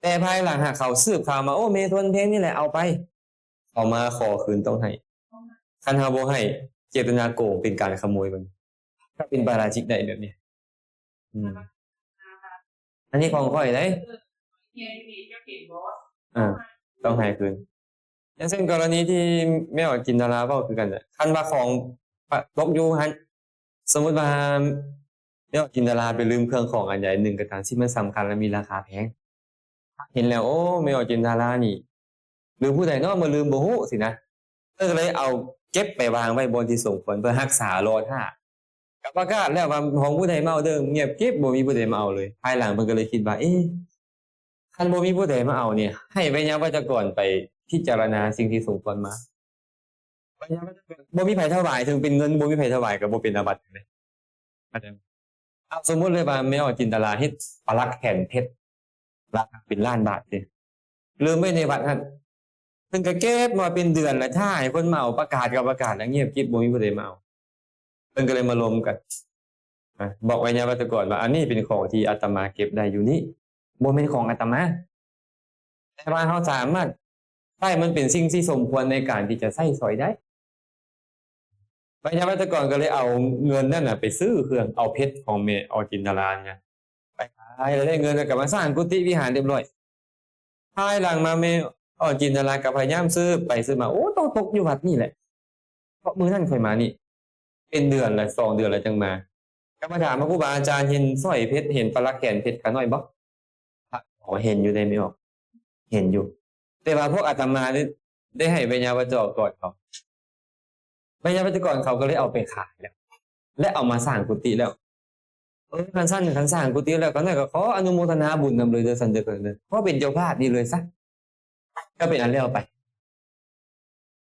แต่ภายหลังหากเขาสืบข่าวมาโอ้เมทวนเพลงนี่แหละเอาไปเอามาขอคืนต้องให้คันเฮาบ่ให้เจตนาโกงเป็นการขโมยมันก็เป็นปาราชิกได้แบบนี้อันนี้ของข่อยได้ต้องให้คืนอย่างเช่นกรณีที่แม่จินดาราเว้าคือกันน่ะคันว่าของตกอยู่หั่นสมมุติว่าแม่จินดาราไปลืมเครื่องของอันใหญ่หนึ่งกระตามที่มันสำคัญและมีราคาแพงเห็นแล้วโอ้แม่จินดารานี่หรือผู้ใดเนาะมาลืมบ่ฮู้สินะก็เลยเอาเก็บไปวางไว้บนที่สมควรเพื่อรักษารอท่ากับประกาศแล้วว่าของผู้ใดมาเอาเด้อเงียบเก็บบ่มีผู้ใดมาเอาเลยภายหลังเพิ่นก็เลยคิดว่าคันบ่มีผู้ใดมาเอาเนี่ยให้ไวยาวัจกรไปพิจารณาสิ่งที่สมควรมาไวยาวัจกรบ่มีไผถวายถึงเป็นเงินบ่มีไผถวายก็บ่เป็นอาบัติเลยเข้าใจเอาสมมุติเลยว่าแม่จินดาราเฮ็ดปลักแผ่นเพชรราคาเป็นล้านบาทสิลืมไว้ในวัดหั่นเพิ่นก็เก็บมาเป็นเดือนแล้วถ้าให้คนมาเอาประกาศก็ประกาศแล้วเงียบกิ๊บบ่มีผู้ใดมาเอาเพิ่นก็เลยมารวมกันบอกไว้เนี่ยว่าแต่ก่อนว่าอันนี้เป็นของที่อาตมาเก็บได้อยู่นี่บ่แม่นของอาตมาแต่ว่าเฮาสามารถใช้มันเป็นสิ่งที่สมควรในการที่จะใช้สอยได้ไว้เนี่ยว่าแต่ก่อนก็เลยเอาเงินนั่นน่ะไปซื้อเครื่องเอาเพชรของแม่อจินดาราเนี่ยไปขายแล้วได้เงินแล้วก็มาสร้างกุฏิวิหารเรียบร้อยภายหลังมาแม่จินดาราก็พยายามซื้อไปซื้อมาโอ้ต้องตกอยู่วัดนี่แหละเพราะมื้อนั้นค่อยมานี่เป็นเดือนละ2เดือนแล้วจังมาก็มาถามครูบาอาจารย์เห็นสร้อยเพชรเห็นปลักแขนเพชรกันน้อยบ่เห็นอยู่ได้ไม่ออกเห็นอยู่แต่ว่าพวกอาตมาได้ให้ไวยาวัจกก่อนเขาไวยาวัจกรเขาก็เลยเอาไปขายแล้วและเอามาสร้างกุฏิแล้วคันสร้างกุฏิแล้วก็นั่นก็ขออนุโมทนาบุญนำเลยเด้อสันเด้อเลยเพราะเป็นเจ้าภาพดีเลยซะก็เป็นอันแล้วไป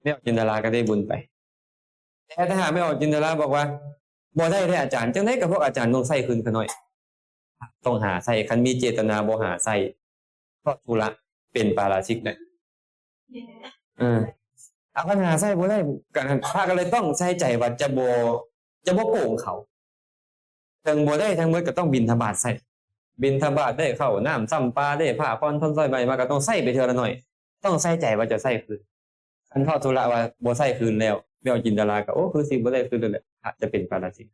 แม่จินดาราก็ได้บุญไปแต่ถ้าหากแม่จินดาราบอกว่าบ่ได้อาจารย์จังได๋ก็พวกอาจารย์ต้องใส่คืนเขาหน่อยต้องหาใส่คันมีเจตนาบ่หาใส่เพราะธุระเป็นปาราชิกได้เอาคันหาใส่บ่ได้กันพระก็เลยต้องใส่ใจว่าจะบ่โกงเขาถึงบ่ได้ทั้งหมดก็ต้องบิณฑบาตใส่บิณฑบาตได้เข้าน้ำซ้ำปลาได้ผ้าพรท่อนสร้อยใบมาก็ต้องใส่ไปเทื่อละหน่อยต้องใส่ใจว่าจะใส่คืนคันทอดธุระว่าบ่ใส่คืนแล้วแม่จินดาราก็คือสิบ่ได้คืนนั่นแหละจะเป็นปาราชิก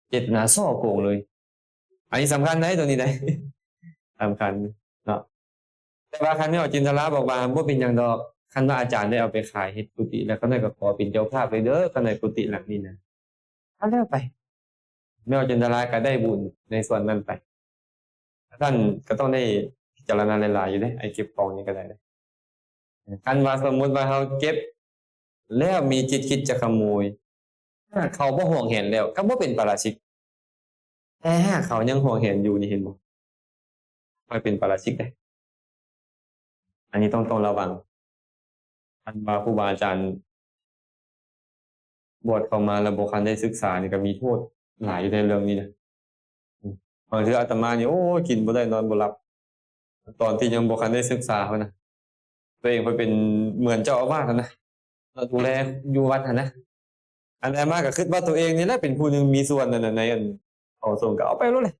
เจตนาซ่อโกงเลยอันนี้สำคัญนะตัวนี้ได้สำคัญเนาะแต่ว่าคันแม่จินดาราบอกว่าบ่เป็นหยังดอกคันว่าอาจารย์ได้เอาไปขายเฮ็ดกุฏิแล้วก็ได้ก็ขอเป็นเจ้าภาพไปเด้อคันในกุฏิหลังนี้นะเอาแล้วไปแม่จินดาราก็ได้บุญในส่วนนั้นไปท่านก็ต้องได้พิจารณาหลายๆอยู่เด้ไอ้เก็บของนี้ก็ได้คันว่าสมมุติว่าเฮาเก็บแล้วมีจิตคิดจะขโมยถ้าเขาบ่ห่วงเห็นแล้วก็บ่เป็นปาราชิกแต่ถ้าเขายังห่วงเห็นอยู่นี่เห็นบ่ค่อยเป็นปาราชิกได้อันนี้ต้องระวังคันว่าครูบาอาจารย์บวชเข้ามาแล้วบ่คันได้ศึกษานี่ก็มีโทษหลายอยู่ในเรื่องนี้นะบางทีอาตมานี่โอ้กินบ่ได้นอนบ่หลับตอนที่ยังบ่คันได้ศึกษาพุ่นน่ะตัวเองไปเป็นเหมือนเจ้าอาวาสนะเราดูแลอยู่วัดนะ อันใดมาก็คิดว่าตัวเองนี่แหละเป็นผู้หนึงมีส่วนนั่นน่ะในอันเอาส่งก็เอาไปโลดเลย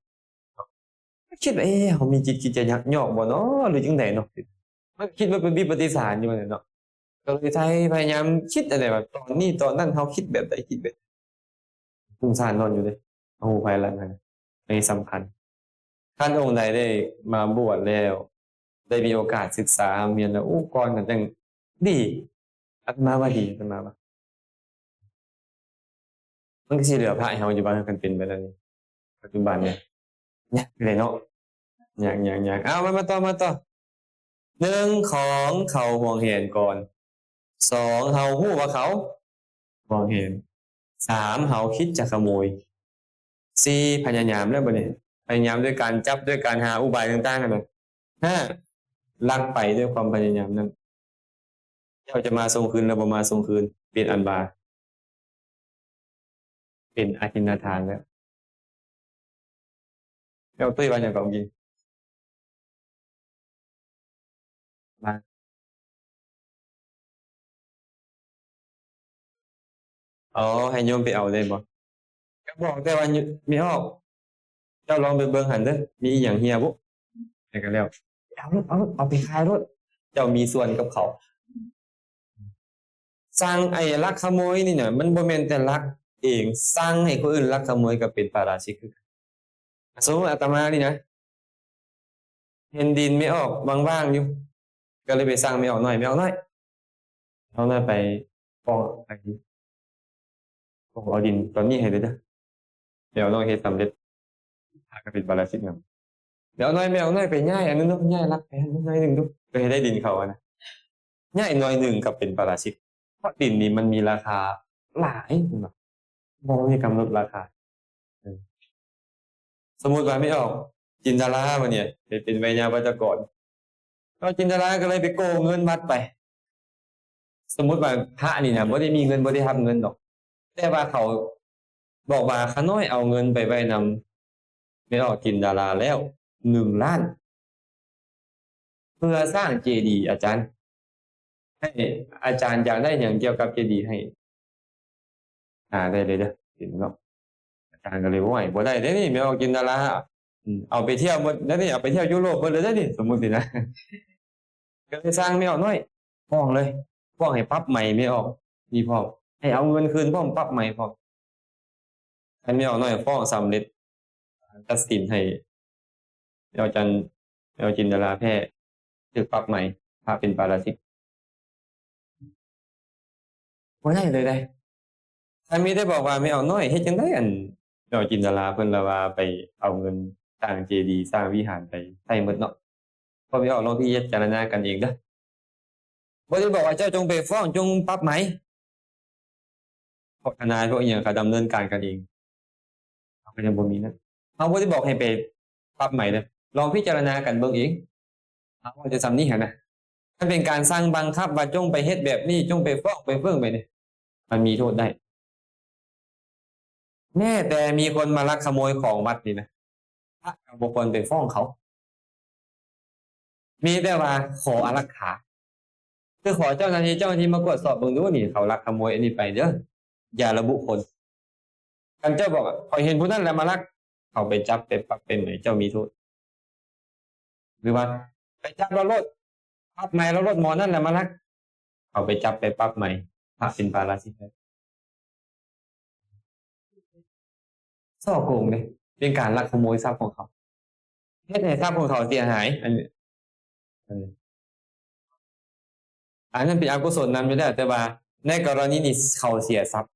คิดว่าเขามีจิตคิดจะยักยอกบ่เนาะหรือจังไดเนาะมันคิดว่าเป็นวิปฏิสารอยู่นั่นเนาะก็เลยใช้พยายามคิดอะไรแบบตอนนี้ตอนนั้นเฮาคิดแบบใดคิดแบบสงสารนอนอยู่เด้โอ้โฮภัยหลังนั้นอันนี้สำคัญท่านองค์ใดได้มาบวชแล้ว ได้มีโอกาสศึกษาเรียนแล้วโอ้ก่อนก็จังดีอาตมาว่าดีอาตมาว่ามันก็สิเหลือพระให้เฮาอยู่บ่คันเป็นไปแล้วนี่ปัจจุบันเนี่ยยากเลยเนาะยากๆๆเอามาต่อ1ของเขาห่วงเห็นก่อน2เฮาฮู้ว่าเขาห่วงเห็น3เฮาคิดจะขโมย4พยายามแล้วบัดนี้พยายามด้วยการจับด้วยการหาอุบายต่างๆนั่นน่ะ5ลักไปด้วยความพยายามนั้นเจ้าจะมาทรงคืนแล้วบ่มาทรงคืนเป็นอันบาเป็นอาทินนาทานแล้วแล้วตุ้ยว่าหยังก็กินมาอ๋อให้โยมไปเอาเลยบ่ก็บอกแต่ว่าไม่ออกเจ้าลองไปเบิ่งหั่นเด้อมีอิหยังเหี่ยบ่แล้วก็แล้วเอาไปขายโลดเจ้ามีส่วนกับเขาสร้างไอ้ลักขโมยนี่น่ะมันบ่แม่นแต่ลักเองสร้างให้คนอื่นลักขโมยก็เป็นปาราชิกคือกันสมมุติอาตมานี่นะเห็นดินไม่ออกว่างๆอยู่ก็เลยไปสร้างไม่ออกหน่อยไปฟ้องไอ้ฟ้องเอาดินตอนนี้ให้เด้อเดี๋ยวน้อยเฮ็ดสำเร็จก็เป็นปาราชิกนำเดี๋ยวน้อยไปย้ายอันนั้นเนาะย้ายลักไปอันนั้นหน่อยหนึงดูก็ให้ได้ดินเขาอะนะย้ายหน่อยหนึงก็เป็นปาราชิกเพราะดินนี่มันมีราคาหลายเนาะบ่มีกำหนดราคาเออสมมุติว่าไม่ออกจินดาราบัดเนี่ยไปเป็นไวยาวัจกรก็จินดาราก็เลยไปโกงเงินวัดไป สมมุติว่าพระนี่น่ะบ่ได้มีเงินบ่ได้รับเงินดอกแต่ว่าเขาบอกว่าขาน้อยเอาเงินไปไว้นำไม่ออกจินดาราแล้ว1,000,000เพื่อสร้างเจดีย์อาจารย์ให้อาจารย์อยากได้หยังเกี่ยวกับเจดีย์ให้ได้เลยเด้อสิเนาะอาจารย์ก็เลยโอ้ยบ่ได้เด้นี่ไม่ออกจินดาราเอาไปเที่ยวหมดเด้อนี่เอาไปเที่ยวยุโรปเบิดเลยเด้อนี่สมมุติสินะก็เลยสร้างไม่ออกน้อยฟ้องเลยฟ้องให้ปรับใหม่ไม่ออกนี่พร้อมให้เอาเงินคืนพร้อมปรับใหม่พร้อมคันไม่ออกน้อยฟ้องสำเร็จตัดสินให้เอาจันเอาจินดาราแพ้ถูกปรับใหม่พระเป็นปาราชิกบ่ได้เลยเดะถ้ามีได้บอกว่าไม่เอาน้อยเฮ็ดจังได๋อันเอาจินดาราเพิ่นละว่าไปเอาเงินสร้างเจดีย์สร้างวิหารไปใช้หมดเนาะพอไม่ออกลองพิจารณากันเองเด้อบ่ได้บอกว่าเจ้าจงไปฟ้องจงปรับใหม่พวกทนายพวกอิหยังเขาดำเนินการกันเองเขาก็ยังบ่มีนะเราบ่ได้บอกให้ไปปรับใหม่เด้อลองพิจารณากันเบิ่งเองเอาว่าจะส่ำนี้หั้นนะมันเป็นการสร้างบังคับว่าจงไปเฮ็ดแบบนี้จงไปฟ้องไปเบิ่งไปนี่มันมีโทษได้แม้แต่มีคนมาลักขโมยของวัดนี่นะพระก็บ่ควรไปฟ้องเขามีแต่ว่าขออารักขาคือขอเจ้าหน้าที่มากวดสอบเบิ่งดูนี่เขาลักขโมยอันนี้ไปเด้ออย่าระบุคนคันเจ้าบอกว่าข้อยเห็นผู้นั้นแหละมาลักเอาไปจับไปปรับไปไหมเจ้ามีโทษหรือว่าไปจับแล้วโลดปรับใหม่แล้วโลดหมอนั่นแหละมาลักเอาไปจับไปปรับใหม่พระเป็นปาราชิกแล้วฉ้อโกงเดะเป็นการลักขโมยทรัพย์ของเขาเฮ็ดให้ทรัพย์ของเขาเสียหายอันนี้เอออันนั้นเป็นอกุศลนำอยู่แล้วแต่ว่าในกรณีนี้เขาเสียทรัพย์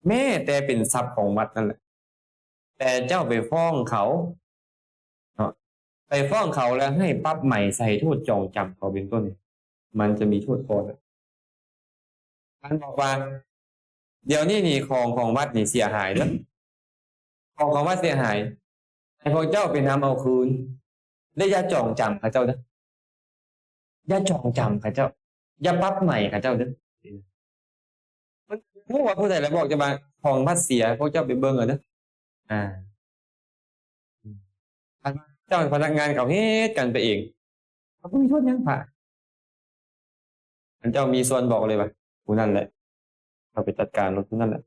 แม้แต่เป็นทรัพย์ของวัดนั่นแหละแต่เจ้าไปฟ้องเขาเนาะไปฟ้องเขาแล้วให้ปรับใหม่ใส่โทษจองจำเขาเป็นต้นมันจะมีโทษโทษท่านบอกว่าเดี๋ยวนี้นี่ของวัดนี่เสียหายแล้วของวัดเสียหายให้พวกเจ้าไปนำเอาคืนและอย่าจองจำเขาเจ้าเด้ออย่าจองจำเขาเจ้าอย่าปรับใหม่เขาเจ้าเด้อมันรู้ว่าผู้ใดแล้วบอกจะมาของวัดเสียพวกเจ้าไปเบิ่งเอาเด้ออ่าอันเจ้าพนักงานเขาเฮ็ดกันไปเองเขาบ่มีโทษหยังพระอันเจ้ามีส่วนบอกเลยว่าผู้นั้นแหละเราไปจัดการรถผู้นั้นแหละ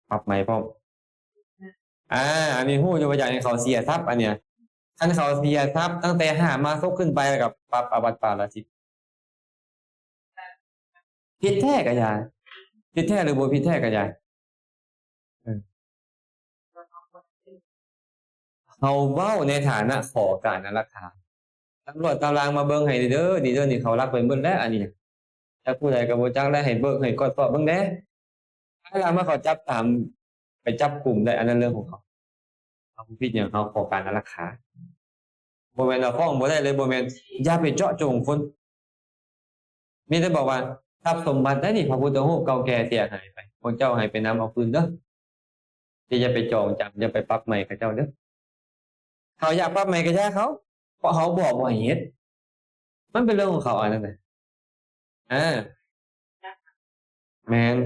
ปรับใหม่พร้อมอันนี้ฮู้อยู่ว่าอย่างให้เขาเสียทรัพย์อันเนี้ยคันเขาเสียทรัพย์ตั้งแต่5มาซกขึ้นไปแล้วก็ปรับอาบัติปาราชิกผิดแท้ก็อย่าผิดแท้หรือบ่ผิดแท้ก็อย่าเขาเว้าในฐานะขอการอารักขาตำรวจตารางมาเบิ่งให้เด้อนี่เด้อนี่เขารักไปเบิ่งแล้วอันนี้ถ้าผู้ใดก็บ่จักแล้วให้เบิ่งให้กดสอบเบิ่งแหน่ถ้าลามาเขาจับตามไปจับกลุ่มได้อันนั้นเรื่องของเขาเขาผิดหยังเขาขอการอารักขาบ่แม่นเอาฟ้องบ่ได้เลยบ่แม่นอย่าไปเจาะจงคนมีแต่บอกว่าทรัพย์สมบัติได้นี่พระพุทธรูปเก่าแก่เสียหายไปพวกเจ้าให้ไปนำเอาคืนเด้ออย่าไปจองจำอย่าไปปรับใหม่กับเจ้าเด้อเขาอยากปรับใหม่ก็อย่าเขาเพราะเขาบอกว่าให้เฮ็ดมันเป็นเรื่องของเขาอันนั้นน่ะแม่น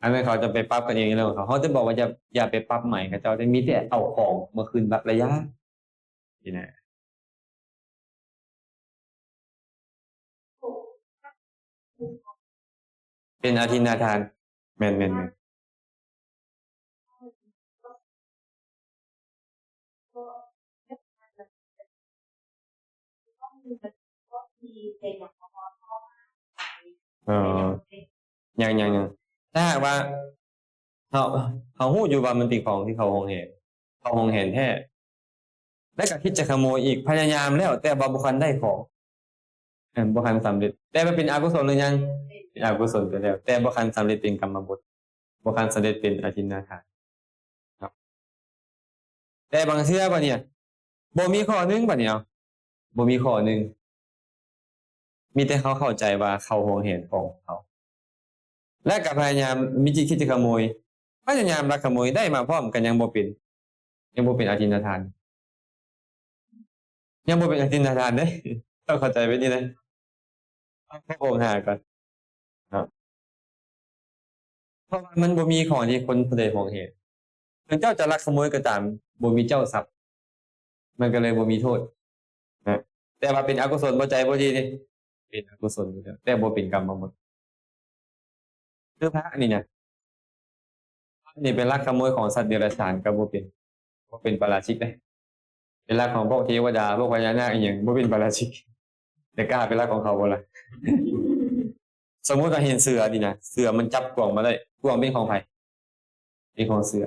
อันนั้นเขาจะไปปรับกันเองเรื่องของเขาเขาจะบอกว่าอย่าไปปรับใหม่กับเจ้าได้มีแต่เอาของมาคืนบัดระยะนี่นะเป็นอาทินนาทานแม่นๆเออยังถ้าหากว่าเขาฮู้อยู่ว่ามันเป็นของที่เขาหวงแหนเขาหวงแหนแท้แล้วก็คิดจะขโมยอีกพยายามแล้วแต่บ่คันได้ของบ่คันสำเร็จแต่มันเป็นอกุศลหรือยังเป็นอกุศลไปแล้วแต่บ่คันสำเร็จเป็นกรรมบทบ่คันสำเร็จเป็นอาทินนาทานครับแต่บางเทื่อบัดเนี่ยบ่มีข้อหนึงบัดเนี่ยบ่มีข้อหนึงมีแต่เขาเข้าใจว่าเขาหวงแหนของเขา และก็พยายามมีจิตคิดจะขโมยพยายามลักขโมยได้มาพร้อมกันยังบ่เป็นอาทินนาทานยังบ่เป็นอาทินนาทานเด้ต้องเข้าใจไว้นี่นะเอาพระองค์หาก่อนครับเพราะว่ามันบ่มีของที่คนผู้ใดหวงแหนถึงเจ้าจะลักขโมยก็ตามบ่มีเจ้าทรัพย์มันก็เลยบ่มีโทษนะแต่ว่าเป็นอกุศลบ่ใจบ่ดีนี่เป็นอกุศลอยู่แล้วแต่บ่เป็นกรรมบทคือพระนี่นะนี่เป็นลักขโมยของสัตว์เดรัจฉานก็บ่เป็นปาราชิกเด้เป็นลักของพวกเทวดาพวกพญานาคอีหยังบ่เป็นปาราชิกแต่กล้าเป็นลักของเขาบ่ล่ะ สมมุติว่าเห็นเสือนี่นะเสือมันจับกวางมาได้กวางเป็นของไผเป็นของเสือ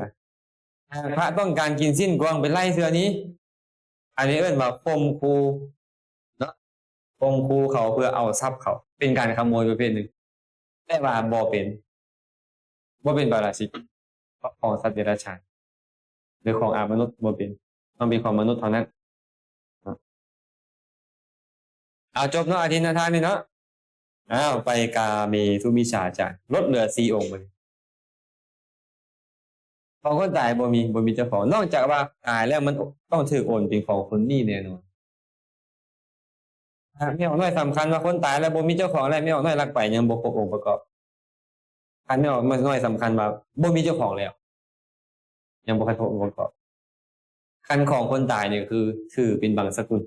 พระต้องการกินสิ้นกวางไปไล่เสือนี้อันนี้เอิ้นว่าข่มขู่เนาะข่มขู่เขาเพื่อเอาทรัพย์เขาเป็นการขโมยประเภทหนึ่งแต่ว่าบ่เป็นปาราชิกของสัตว์เดรัจฉานหรือของมนุษย์บ่เป็นต้องเป็นของมนุษย์เท่านั้นเอาจบเนาะอาทินนาทานนี่เนาะไปกาเมสุมิจฉาจารลดเหลือ4องค์เลยของคนตายบ่มีเจ้าของนอกจากว่าตายแล้วมันต้องถูกโอนเป็นของคนนี้แน่นอนไม่ออกน้อยสำคัญว่าคนตายแล้วบ่มีเจ้าของแล้วไม่ออกน้อยรักไปยังบ่ครบองค์ประกอบคันไม่ออกน้อยสำคัญว่าบ่มีเจ้าของแล้วยังบ่ครบองค์ประกอบคันของคนตายเนี่ยคือเป็นบางสกุล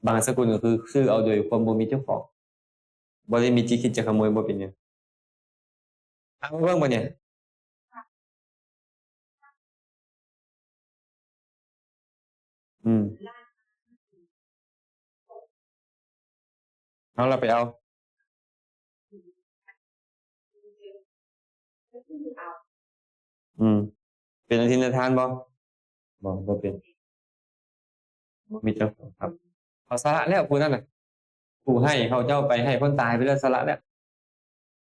บางสกุลก็คือเอาโดยความบ่มีเจ้าของบ่ได้มีจิตคิดจะขโมยบ่เป็นหยังเอาเบิ่งบ่เนี่ยเอาเราไปเอาเป็นอาทินนาทานบ่เป็นบ่มีเจ้าของครับเขาสละแล้วผู้นั้นน่ะผู้ให้เขาเจ้าไปให้คนตายไปแล้วสละแล้ว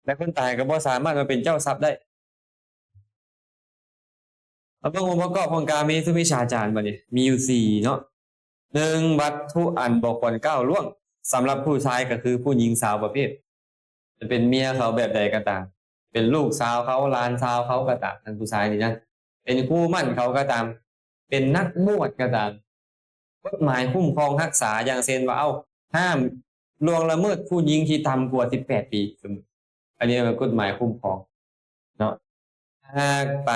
และคนตายก็บ่สามารถมาเป็นเจ้าทรัพย์ได้เอาเบิ่งองค์ประกอบของกาเมสุมิจฉาจารบัดนี้มีอยู่4เนาะ1วัตถุอันบ่ควรก้าวล่วงสำหรับผู้ชายก็คือผู้หญิงสาวประเภทจะเป็นเมียเขาแบบใดก็ตามเป็นลูกสาวเขาหลานสาวเขาก็ตามท่านผู้ชายนี่นะเป็นคู่มั่นเขาก็ตามเป็นนักบวชก็ตามกฎหมายคุ้มครองรักษาอย่างเช่นว่าห้ามล่วงละเมิดผู้หญิงที่ต่ำกว่า18ปีอันนี้เป็นกฎหมายคุ้มครองเนาะถ้าไป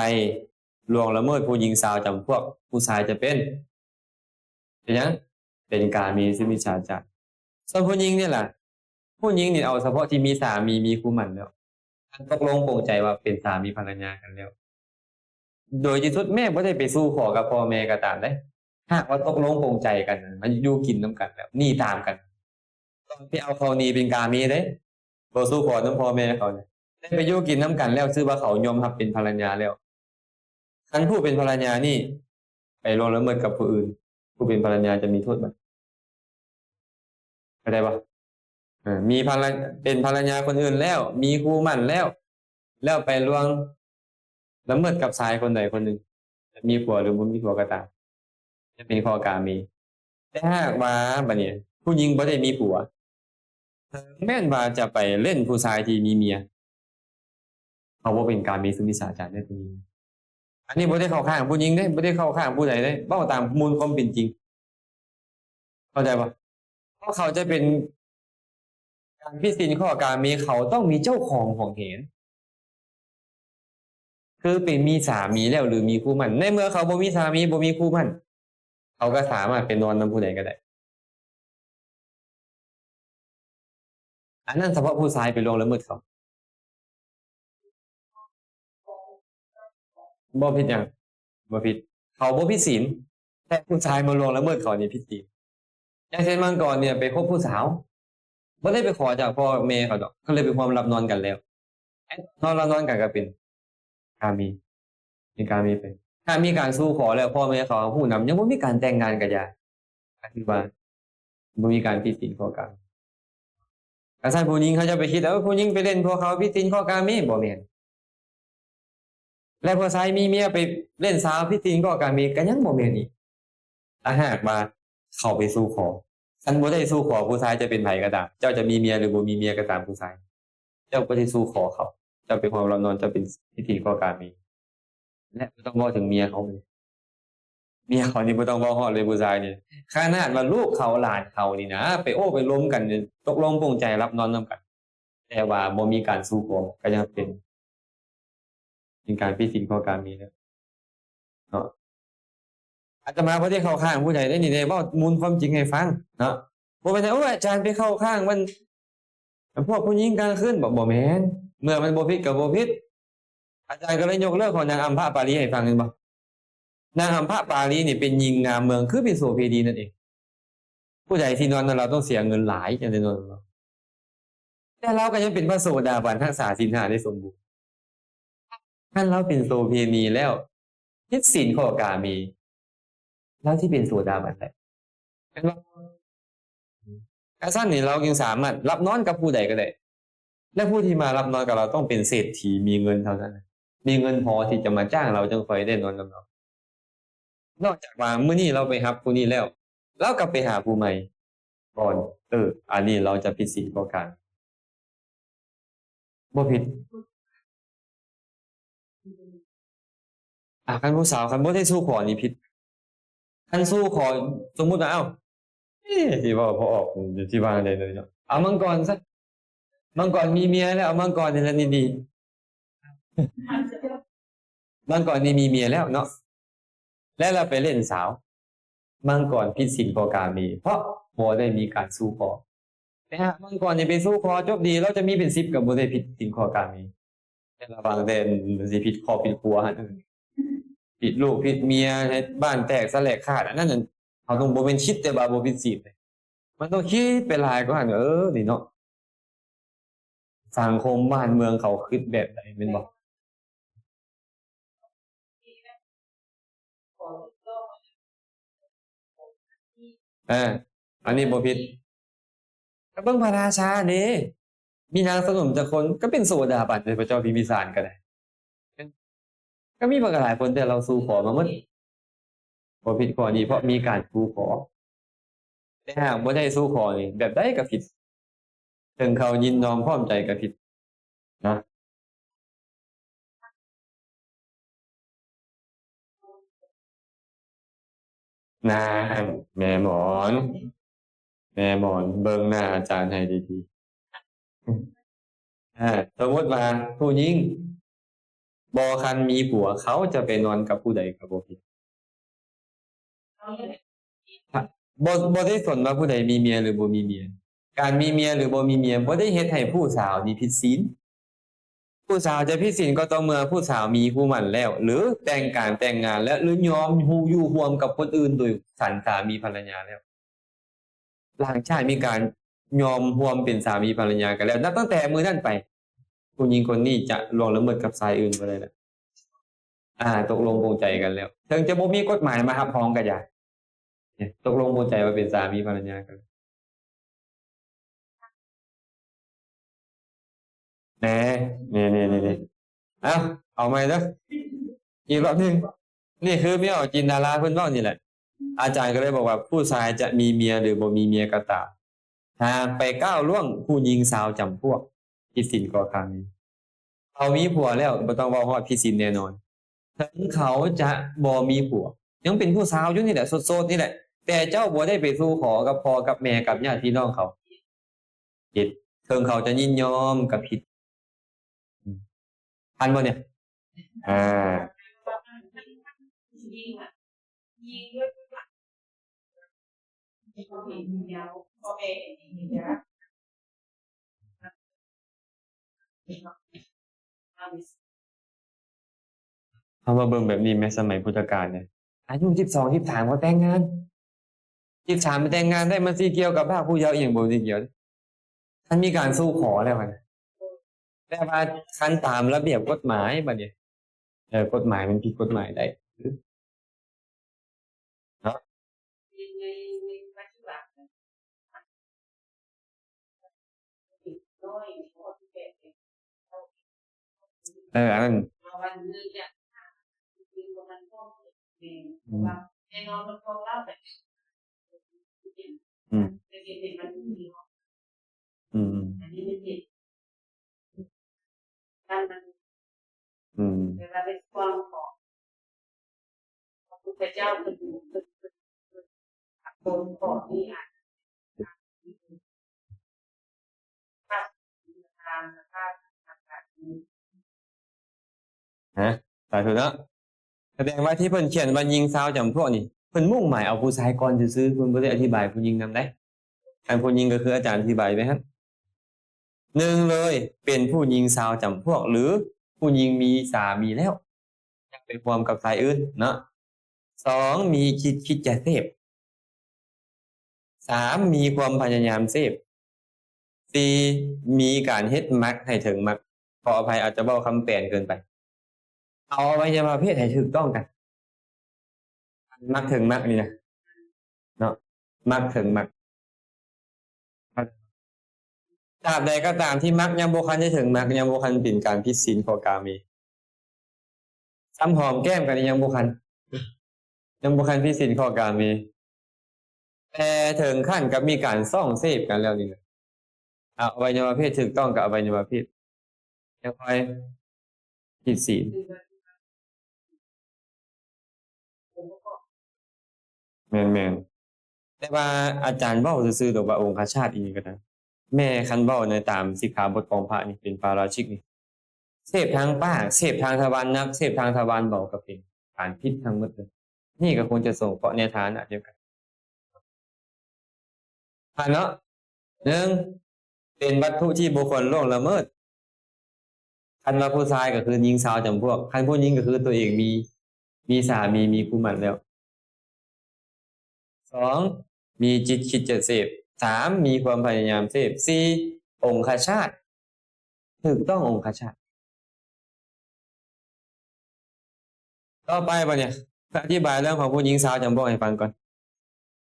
ล่วงละเมิดผู้หญิงสาวจำพวกผู้ชายจะเป็นหยังเป็นกาเมสุมิจฉาจารส่วนผู้หญิงเนี่ยล่ะผู้หญิงนี่เอาเฉพาะที่มีสามีมีคู่หมั่นแล้ว ตกลงปลงใจว่าเป็นสามีภรรยากันแล้วโดยที่สุดแม่บ่ได้ไปสู่ขอกับพ่อแม่ก็ตามได้หากว่าตกลงปลงใจกันมันอยู่กินนํกันแล้วหนีตามกันต้องไปเอาเขานี่เป็นกามีเด้บ่สู่ขอนำพ่อแม่เขาเนี่ยได้ไปอยู่กินนํกันแล้วชื่อว่าเขายอมรับเป็นภรรยาแล้วคันผู้เป็นภรรยานี่ไปล่วงละเมิดกับผู้อื่นผู้เป็นภรรยาจะมีโทษมั้ยเข้าใจบ่มีภรรยาเป็นภรรยาคนอื่นแล้วมีคู่หมั่นแล้วไปล่วงละเมิดกับชายคนใดคนหนึ่งจะมีผัวหรือบ่มีผัวก็ตามจะเป็นข้อกามีแต่หากว่าบัดนี้ผู้หญิงบ่ได้มีผัวแม่นว่าจะไปเล่นผู้ชายที่มีเมียเขาบ่เป็นกามีสุมิจฉาจารได้ผู้หญิงอันนี้บ่ได้เข้าข้างผู้หญิงเด้บ่ได้เข้าข้างผู้ใดเด้เว้าตามมูลความเป็นจริงเข้าใจบ่เพราะเขาจะเป็นการผิดศีลข้อกามีเขาต้องมีเจ้าของของเห็นคือเป็นมีสามีแล้วหรือมีคู่หมั่นในเมื่อเขาบ่มีสามีบ่มีคู่หมั่นเขาก็สามารถไปนอนนำผู้ใดก็ได้อันนั้นเฉพาะผู้ชายไปล่วงละเมิดเขาบ่ผิดหยังบ่ผิดเขาบ่ผิดศีลแต่ผู้ชายมาล่วงละเมิดเขานี่ผิดศีลอย่างเช่นเมื่อก่อนเนี่ยไปคบผู้สาวบ่ได้ไปขอจากพ่อแม่เขาดอกก็เลยไปความลับนอนกันแล้วนอนแล้วนอนกันก็เป็นกามีเป็นกามีเป็นถ้ามีการสู่ขอแล้วพ่อแม่เขาฮู้นำยังบ่มีการแต่งงานก็อย่าก็คือว่าบ่มีการผิดศีลข้อกามีถ้าซั่นผู้หญิงเขาจะไปคิดผู้หญิงไปเล่นพวกเขาผิดศีลข้อกามีบ่แม่นและผู้ชายมีเมียไปเล่นสาวผิดศีลข้อกามีก็ยังบ่แม่นอีกถ้าหากว่าเข้าไปสู่ขอฉันบ่ได้สู่ขอผู้ชายจะเป็นไผก็ตามเจ้าจะมีเมียหรือบ่มีเมียก็ตามผู้ชายเจ้าบ่ได้สู่ขอเขาเจ้าเป็นความรับนอนเจ้าเป็นผิดศีลข้อกามีและบ่ต้องเว้าถึงเมียเขาเลยเมียเขานี่บ่ต้องเว้าฮอดเลยผู้ชายนี่ขนาดว่าลูกเขาหลานเขานี่นะไปโอ้ไปล้มกันนี่ตกลงปลงใจรับนอนนํกันแต่ว่าบ่มีการสู่ขอก็ยังเป็นการผิดศีลข้อกามีแล้วเนาะอาตมาบ่ได้เข้าข้างผู้ใดเด้นี่ได้เว้ามูลความจริงให้ฟังเนาะบ่แม่นว่าอาจารย์ไปเข้าข้างมันพวกผู้หญิงกลางคืนบ่แม่นเมื่อมันบ่ผิดก็บ่ผิดอาจารย์ก็เลยยกเลิกของนางอัมพปาลีให้ฟังเห็นบ่นางอัมพปาลีนี่เป็นหญิงงามเมืองคือเป็นโสเภณีนั่นเองผู้ใดที่นอนกับเราต้องเสียเงินหลายจังได้นอนกับเราแต่เราก็ยังเป็นพระโสดาบันรักษาศีล5ได้สมบูรณ์คันเราเป็นโสเภณีแล้วผิดศีลข้อกามีแล้วที่เป็นโสดาบันได้เห็นบ่ซั่นนี่เราจึงสามารถรับนอนกับผู้ใดก็ได้และผู้ที่มารับนอนกับเราต้องเป็นเศรษฐีมีเงินเท่านั้นมีเงินพอที่จะมาจ้างเราจึงค่อยได้นอนกับเรานอกจากว่ามื้อนี้เราไปรับผู้นี้แล้วเราก็ไปหาผู้ใหม่ก่อนอันนี้เราจะผิดศีลข้อกามีบ่ผิดคันผู้สาวคันบ่ได้สู่ขอนี่ผิดคันสู่ขอสมมุติว่าสิเว้าบ่ออกสิว่าจั่งใดเนาะเอามังกรซะมังกรมีเมียแล้วเอามังกรนี่ล่ะดีๆมังกรนี่มีเมียแล้วเนาะแล้วเราไปเล่นสาวมังกรผิดศีลข้อกามีเพราะบ่ได้มีการสู่ขอแต่หากมังกรนี่ไปสู่ขอจบดีเราจะมีเป็น10ก็บ่ได้ผิดศีลข้อกามีแต่ระวังแต่สิผิดครอบผิดครัวหั่นผิดลูกผิดเมียเฮ็ดบ้านแตกสลายขาดอันนั้นน่ะเขาต้องบ่แม่นคิดแต่ว่าบ่ผิดศีลมันต้องคิดไปหลายกว่าหั่นนี่เนาะสังคมบ้านเมืองเขาคิดแบบใดแม่นบ่อันนี้บ่ผิดก็เบิ่งพระราชาเด้มีนางสนมจักคนก็เป็นโสดาบันเป็นพระเจ้าพิมพิสารก็ได้ก็มีมาก็หลายคนแต่เราสู่ขอมาหมดบ่ผิดข้อนี้เพราะมีการสู่ขอแต่หากบ่ได้สู่ขอนี่แบบใดก็ผิดถึงเขายินยอมพร้อมใจก็ผิดนะนางแม่หมอนเบิ่งหน้าอาจารย์ให้ดีๆสมมุติว่าผู้หญิงบ่คันมีผัวเขาจะไปนอนกับผู้ใดก็บ่ผิดบ่ได้สนว่าผู้ใดมีเมียหรือบ่มีเมียการมีเมียหรือบ่มีเมียบ่ได้เฮ็ดให้ผู้สาวนี่ผิดศีล ผู้สาวจะพิสิทธิ์ก็ต่อเมื่อผู้สาวมีคู่หมั่นแล้ว หรือแต่งงานแล้วหรือยอมอยู่ร่วมกับคนอื่นโดยสันสามีภรรยาแล้วหลังชาติมีการยอมร่วมเป็นสามีภรรยากันแล้วนับตั้งแต่มื้อนั้นไปผู้หญิงคนนี้จะล่วงละเมิดกับชายอื่นบ่ได้แล้วตกลงปลงใจกันแล้วถึงจะบ่มีกฎหมายมารับรองก็อย่าเนี่ยตกลงปลงใจว่าเป็นสามีภรรยากันแหน่นี่ๆเอาใหม่เด้ออีกรอบหนึงนี่คือเมียจินดาราเพิ่นเว้านี่แหละอาจารย์ก็เลยบอกว่าผู้ชายจะมีเมียหรือบ่มีเมียก็ตามหากไปก้าวล่วงผู้หญิงสาวจำพวกผิดศีลก่อครั้งนี้เขามีผัวแล้วบ่ต้องเว้าฮอดผิดศีลแน่นอนถึงเขาจะบ่มีผัวยังเป็นผู้สาวอยู่นี่แหละโสดๆนี่แหละแต่เจ้าบ่ได้ไปสู่ขอกับพ่อกับแม่กับญาติพี่น้องเขาผิดถึงเขาจะยินยอมก็ผิดทันบ่เนี่ยอ่า ยิงอ่ะยิงด้วยหลักเขาเห็นเดียวพ่อแม่เห็นเดียวเขามาเบิ่งแบบนี้แม้สมัยพุทธกาลเนี่ยอายุ12 13ก็แต่งงาน13ไปแต่งงานได้มันสิเกี่ยวกับพรากผู้เยาว์อีหยังบ่สิเกี่ยวท่านมีการสู่ขอแล้วนะแต่ว่าคันตามระเบียบกฎหมายบัดนี้กฎหมายมันผิดกฎหมายได้เนาะ ในปัจจุบันติดน้อยเพราะที่เป็นอันนั้นวันนึงเนี่ยคือมันต้องเป็นว่าแน่นอนมันต้องเล่าแบบแต่เด็กมันมีอันนี้เป็นเด็กมันเวลาเป็นความของพระพุทธเจ้าเป็นคนก่อนนี่อ่ะทางสภาพอากาศนี้สาธุเนาะแสดงว่าที่เพิ่นเขียนว่ายิงสาวจำพวกนี่เพิ่นมุ่งหมายเอาผู้ชายก่อนซื่อๆเพิ่นบ่ได้อธิบายผู้หญิงนำได้อันผู้หญิงก็คืออาจารย์อธิบายไว้ครับ1เลยเป็นผู้หญิงสาวจำพวกหรือผู้หญิงมีสามีแล้วอยากไปร่วมกับชายอื่นเนาะ2มีคิดจะเสพ3มีความพยายามเสพ4มีการเฮ็ดมักให้ถึงมักขออภัยอาจจะเว้าคำแปลนเกินไปเอาอวัยวะเพศให้ถูกต้องกันมักถึงมักนี่นะเนาะมักถึงมักตราบใดก็ตามที่มักยังบ่คันจะถึงมักยังบ่คันเป็นการผิดศีลข้อกาเมซ้ำหอมแก้มกันยังบ่คันผิดศีลข้อกาเมแต่ถึงขั้นกับมีการซ่องเสพกันแล้วนี่นะอวัยวะเพศถูกต้องกับอวัยวะเพศยังค่อยผิดศีลแม่นๆแต่ว่าอาจารย์เว้าซื่อๆดอกว่าองคชาตอีนี่ก็ได้แม่คันเว้าในตามสิกขาบทของพระนี่เป็นปาราชิกนี่เสพทางปากเสพทางทวารหนักเสพทางทวารเบาก็เป็นการผิดทั้งหมดเลยนี่ก็คงจะส่งเคราะห์ในฐานะเดียวกันเนาะ1เป็นวัตถุที่บุคคลล่วงละเมิดคันว่าผู้ชายก็คือหญิงสาวจำพวกคันผู้หญิงก็คือตัวเองมีสามีมีคู่หมั่นแล้ว2มีจิตคิดจะเสพ3มีความพยายามเสพ4องคชาตถูกต้ององคชาตต่อไปบ่เนี่ยอธิบายเรื่องของผู้หญิงสาวจำพวกให้ฟังก่อน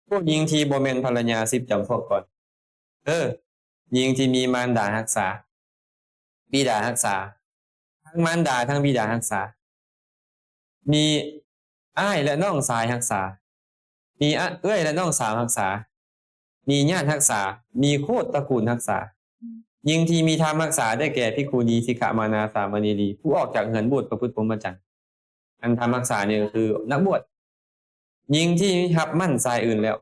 ผู้หญิงที่บ่แม่นภรรยา10จำพวกก่อนหญิงที่มีมารดารักษาบิดารักษาทั้งมารดาทั้งบิดารักษามีอ้ายและน้องชายรักษามีเอื้อยและน้องสาวรักษามีญาติรักษามีโคตรตระกูลรักษาหญิงที่มีธรรมรักษาได้แก่ภิกขุณีสิกขามานาสามณีดีผู้ออกจากเรือนบวชประพฤติพรหมจรรย์อันธรรมรักษาเนี่ยก็คือนักบวชหญิงที่หับมั่นชายอื่นแล้ว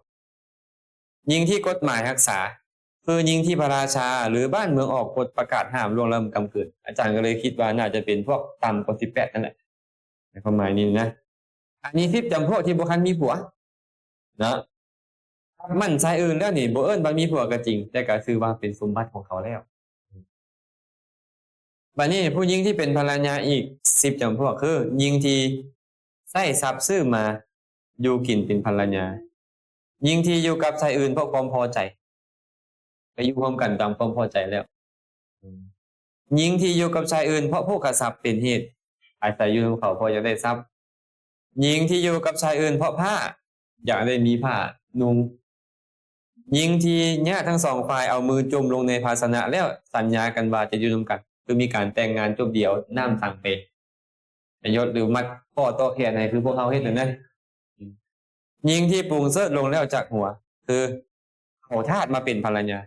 หญิงที่กฎหมายรักษาคือหญิงที่พระราชาหรือบ้านเมืองออกกฎประกาศห้ามล่วงละเมิดกำเกิดอาจารย์ก็เลยคิดว่าน่าจะเป็นพวกต่ำกว่า18นั่นแหละในความหมายนี้นะอันนี้10จำพวกที่บ่คันมีผัวนะมั่นชายอื่นแล้วนี่บ่เอิ้นว่ามีผัวก็จริงแต่ก็คือว่าเป็นสมบัติของเขาแล้ว บัดนี้ผู้หญิงที่เป็นภรรยาอีก10จำพวกคือหญิงที่ใช้ทรัพย์ซื้อมาอยู่กินเป็นภรรยาหญิงที่อยู่กับชายอื่นเพราะความพอใจไปอยู่ร่วมกันตามความพอใจแล้วหญิงที่อยู่กับชายอื่นเพราะพวกกษัตริย์เป็นเหตุอาศัยอยู่กับเขาเพราะอยากได้ทรัพย์หญิงที่อยู่กับชายอื่นเพราะผ้าอยากได้มีผ้านุ่งหญิงที่เนี่ยทั้งสองฝ่ายเอามือจุ่มลงในภาชนะแล้วสัญญากันว่าจะอยู่ร่วมกันคือมีการแต่งงานจบเดียวน้ำสั่งเปประโยชน์หรือมัดข้อต่อแขนให้คือพวกเขาเฮ็ดนั่นนะหญิงที่ปรุงเสร็จลงแล้วจากหัวคือเอาทาสมาเป็นภรรยา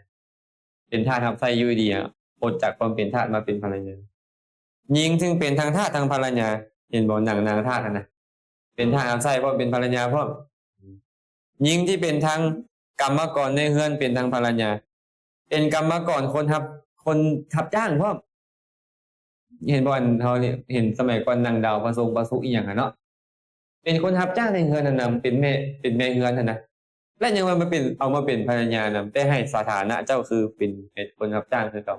เป็นทาสทับไส้อยู่ดีอ่ะอดจากความเป็นทาสมาเป็นภรรยาหญิงซึ่งเป็นทางทาสทางภรรยาเห็นบอกนางทาสนะเป็นทาสทับไส้เพราะเป็นภรรยาเพราะหญิงที่เป็นทางกรรมกรในเฮือนเป็นทางภรรยาเป็นกรรมกรคนทับจ้างเพราะเห็นบอลเขาเนี่ยเห็นสมัยก่อนนางดาวประสงค์ประสุอีหยังอะเนาะเป็นคนทับจ้างในเฮือนนั่นนะเป็นแม่เฮือนนั่นนะและยังมาเป็นเอามาเป็นภรรยานำแต่ให้สถานะเจ้าคือเป็นคนทับจ้างคือเก่า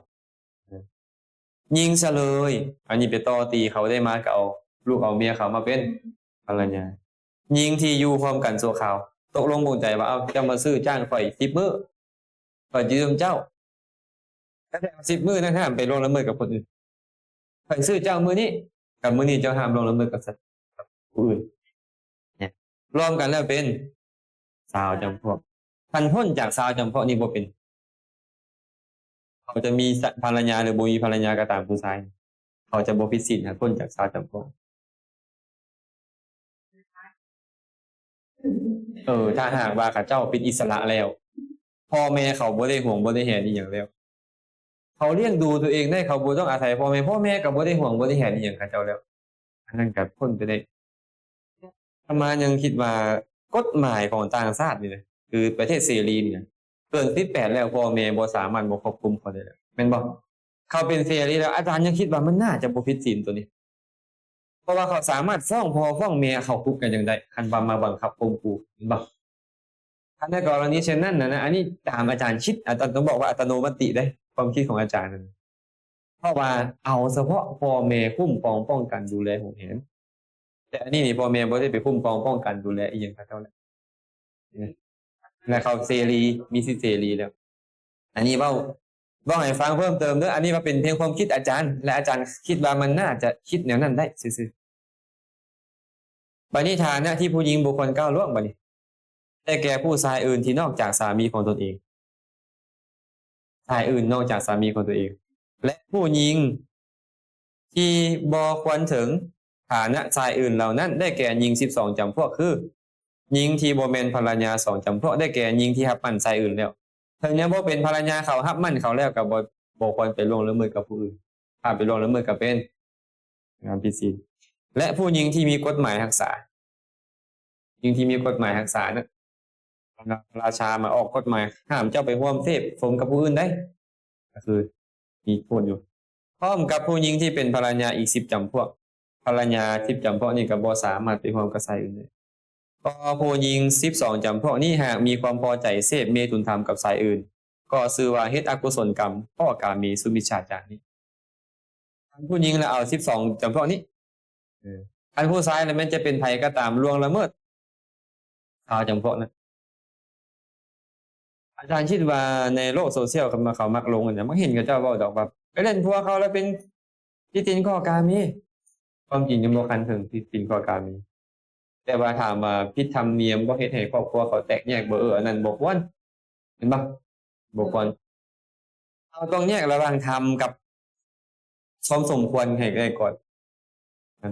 ยิงซะเลยอันนี้ไปต่อตีเขาได้มาก็เอาลูกเอาเมียเขามาเป็นภรรยายิงที่อยู่พร้อมกันสัวขาวตกลงปลงใจว่าเอาจะมาซื้อจ้างข่อย10 มื้อข่อยยืมเจ้าถ้า10 มื้อนะห้ามไปลงละเมิดกับคนอื่นข่อยซื้อเจ้ามื้อนี้กับมื้อนี้เจ้าห้ามลงละเมิดกับผู้อื่นเนี่ยรวมกันแล้วเป็นสาวจำพวกทันพ้นจากสาวจำพวกนี้บ่เป็นเขาจะมีภรรยาหรือบ่มีภรรยาก็ตามผู้ชายเขาจะบ่ผิดศีลทันพ้นจากสาวจำพวกถ้าหากว่าเขาเจ้าเป็นอิสระแล้วพ่อแม่เขาบ่ได้ห่วงบ่ได้แหนอีหยังแล้วเขาเลี้ยงดูตัวเองได้เขาบ่ต้องอาศัยพ่อแม่ก็บ่ได้ห่วงบ่ได้แหนอีหยังเขาเจ้าแล้วอันนั้นก็พ้นไปได้อาตมายังคิดว่ากฎหมายของต่างชาตินี่นะคือประเทศเสรีนี่นะเกิน18แล้วพ่อแม่บ่สามารถบ่ควบคุมเขาได้แล้วแม่นบ่เขาเป็นเสรีแล้วอาจารย์ยังคิดว่ามันน่าจะบ่ผิดศีลตัวนี้เพราะว่าเขาสามารถฟ้องพ่อฟ้องแม่เข้าคุกกันจังได๋คันว่ามาบังคับข่มขู่เห็นบ่ถ้าในกรณีเช่นนั้นนะอันนี้ตามอาจารย์คิดอาจารย์ต้องบอกว่าอัตโนมัติได้ความคิดของอาจารย์นั้นเพราะว่าเอาเฉพาะพ่อแม่คุ้มครองป้องกันดูแลของเห็นแต่อันนี้นี่พ่อแม่บ่ได้ไปคุ้มครองป้องกันดูแลอีหยังเขาเจ้าแล้วและเขาเสรีมีสิทธิเสรีแล้วอันนี้เว้าให้ฟังเพิ่มเติมเด้ออันนี้ว่าเป็นเพียงความคิดอาจารย์และอาจารย์คิดว่ามันน่าจะคิดแนวนั้นได้ซื่อๆบัดนี้ฐานะที่ผู้หญิงบุคคลก้าวล่วงบัดนี้ได้แก่ผู้ชายอื่นที่นอกจากสามีของตนเองชายอื่นนอกจากสามีของตัวเองและผู้หญิงที่บ่ควรถึงฐานะชายอื่นเหล่านั้นได้แก่หญิง12จำพวกคือหญิงที่บ่แม่นภรรยา2จำพวกได้แก่หญิงที่รับมั่นชายอื่นแล้วถึงแม้บ่เป็นภรรยาเขารับมั่นเขาแล้วก็บ่ควรไปล่วงละเมิดกับผู้อื่นถ้าไปล่วงละเมิดก็เป็นงานผิดศีลและผู้หญิงที่มีกฎหมายรักษาหญิงที่มีกฎหมายรักษานั้นราชามาออกกฎหมายห้ามเจ้าไปร่วมเสพสมกับผู้อื่นได้ก็คือมีโทษอยู่พร้อมกับผู้หญิงที่เป็นภรรยาอีก10จำพวกภรรยา10จำพวกนี้ก็บ่สามารถไปร่วมกับชายอื่นได้ก็ผู้หญิง12จำพวกนี้หากมีความพอใจเสพเมตุนธรรมกับชายอื่นก็ชื่อว่าเฮ็ดอกุศลกรรมข้อกามีสุมิจฉาจารนี้ผู้หญิงแล้วเอา12จำพวกนี้อันผู้ชายแล้วมันจะเป็นไผก็ตามล่วงละเมิดชาวจำพวกนั้นอาจารย์คิดว่าในโลกโซเชียลเขามักลงกันมักเห็นกับเจ้าเว้าดอกว่าไปเล่นพัวเขาแล้วเป็นที่ตินข้อกามีความจริงยังบ่คันถึงที่ตินข้อกามีแต่ว่าถามว่าผิดธรรมเนียมบ่เฮ็ดให้ครอบครัวเขาแตกแยกบ่อันนั้นบ่ควรเห็นบ่บ่ควรเราต้องแยกระหว่างธรรมกับความสมควรให้ได้ก่อน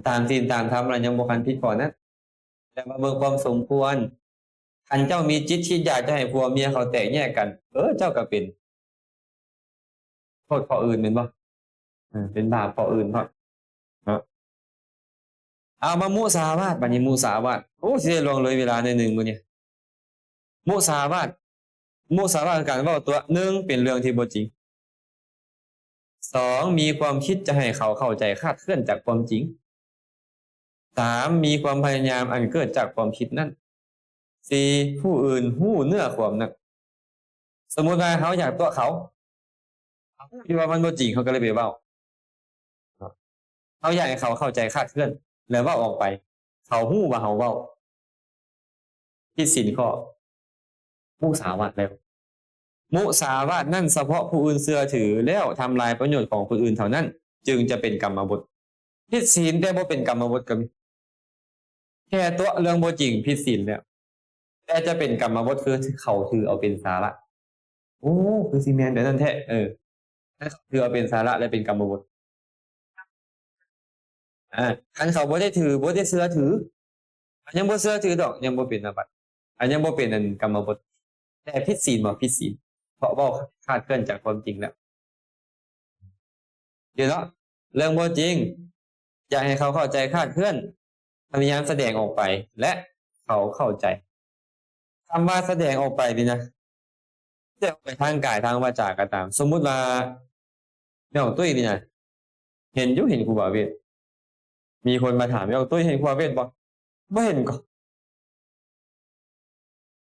ตามศีลตามธรรมแล้วยังบ่คันผิดข้อนั้นแต่มาเบิ่งความสมควรคันเจ้ามีจิตที่อยากจะให้ผัวเมียเขาแตกแยกกันเจ้าก็เป็นโทษข้ออื่นแม่นบ่เป็นบาปข้ออื่นเนาะเอามามุสาวาทบัดนี้มุสาวาทสิได้ลงเลยเวลาใน1มื้อนี้มุสาวาทคือการเว้าตัว1เป็นเรื่องที่บ่จริง2มีความคิดจะให้เขาเข้าใจคลาดเคลื่อนจากความจริง3มีความพยายามอันเกิดจากความคิดนั้น4ผู้อื่นฮู้เนื้อความนั้นสมมุติว่าเขาอยากตัวเขาคิดว่ามันบ่จริงเขาก็เลยไปเว้า เขาอยากให้เขาเข้าใจคลาดเคลื่อนแล้วเว้าออกไป เขาฮู้ว่าเขาเว้าผิดศีลข้อมุสาวาทแล้วมุสาวาทนั่นเฉพาะผู้อื่นเชื่อถือแล้วทำลายประโยชน์ของผู้อื่นเท่านั้น จึงจะเป็นกรรมบทผิดศีลแต่บ่เป็นกรรมบทก็มีแค่ตัวเรื่องบ่จริงผิดศีลแล้วแต่จะเป็นกรรมบทคือเขาถือเอาเป็นสาระโอ้คือสิแม่นแบบนั้นแท้ถ้าเขาถือเอาเป็นสาระและเป็นกรรมบทคันเขาบ่ได้ถือบ่ได้เชื่อถือยังบ่เชื่อถือดอกยังบ่เป็นอาบัติยังบ่เป็นอันกรรมบทแต่ผิดศีลบ่ผิดศีลเพราะเว้าคลาดเคลื่อนจากความจริงแล้วเดี๋ยวเนาะเรื่องบ่จริงอยากให้เขาเข้าใจคลาดเคลื่อนพยายามแสดงออกไปและเขาเข้าใจคำว่าแสดงออกไปนี่นะจะออกไปทางกายทางวาจาก็ตาม สมมุติว่าแม่ของตุ้ยนี่นะเห็นอยู่เห็นครูบาเวทมีคนมาถามแม่ของตุ้ยเห็นครูบาเวทบ่เห็นก็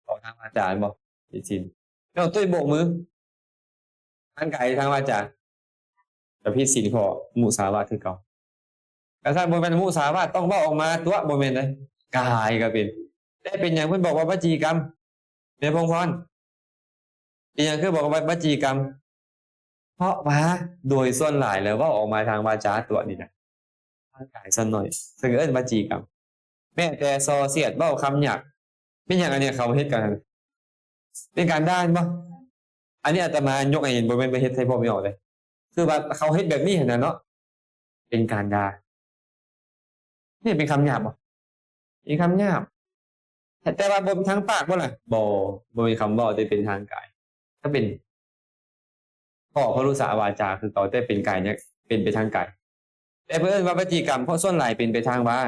ออกทางวาจาบ่ผิดศีลแม่ของตุ้ยโบกมือทางกายทางวาจาแต่ผิดศีลข้อมุสาวาทคือเก่าแต่ถ้าบ่แม่นมุสาวาทต้องเว้าออกมาตัวบ่แม่นเลยกายก็เป็นได้เป็นหยังเพิ่นบอกว่าวจีกรรมแม่พงพรอีหยังคือบอกว่าวจีกรรมเพราะว่าโดยส่วนหลายแล้วเว้าออกมาทางวาจาตัวนี่นะทางกายซะหน่อยซึ่งเอิ้นวจีกรรมแม้แต่ซอเสียดเว้าคำหยาบเป็นหยังอันเนี้ยเขาเฮ็ดกันเป็นการด่าบ่อันนี้อาตมายกให้เห็นบ่แม่นไปเฮ็ดให้พ่อไม่ออกเลยคือว่าเขาเฮ็ดแบบนี้เห็นน่ะเนาะเป็นการด่านี่เป็นคำหยาบบ่เป็นคำหยาบแต่ว่าบ่มีทางปากบ่ล่ะบ่มีคำเว้าที่เป็นทางกายถ้าเป็นข้อพรุษาวาจาคือเขาแต่เป็นกายเนี่ยเป็นไปทางกายแต่เพิ่นว่าวจีกรรมเพราะส่วนหลายเป็นไปทางวา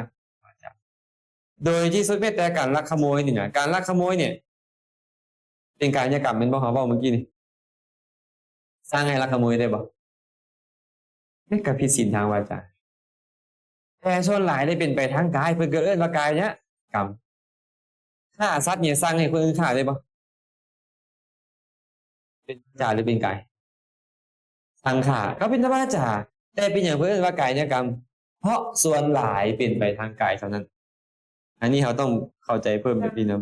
จาโดยที่สุดแม้แต่การลักขโมยนี่นะการลักขโมยเนี่ยเป็นกายกรรมแม่นบ่เฮาเว้าเมื่อกี้นี่สร้างให้ลักขโมยได้บ่นี่ก็ผิดศีลทางวาจาแต่ส่วนหลายได้เป็นไปทางกายเพิ่นก็เอิ้นว่ากายเนี่ยกรรมฆ่าสัตว์เนี่ยสร้างให้คนอื่นฆ่าได้บ่เป็นวาจาหรือเป็นกายสังฆ่าก็เป็นวาจาแต่เป็นหยังเพิ่นเอิ้นว่ากายเนี่ยกรรมเพราะส่วนหลายเป็นไปทางกายเท่านั้นอันนี้เราต้องเข้าใจเพิ่มแบบนี้นํ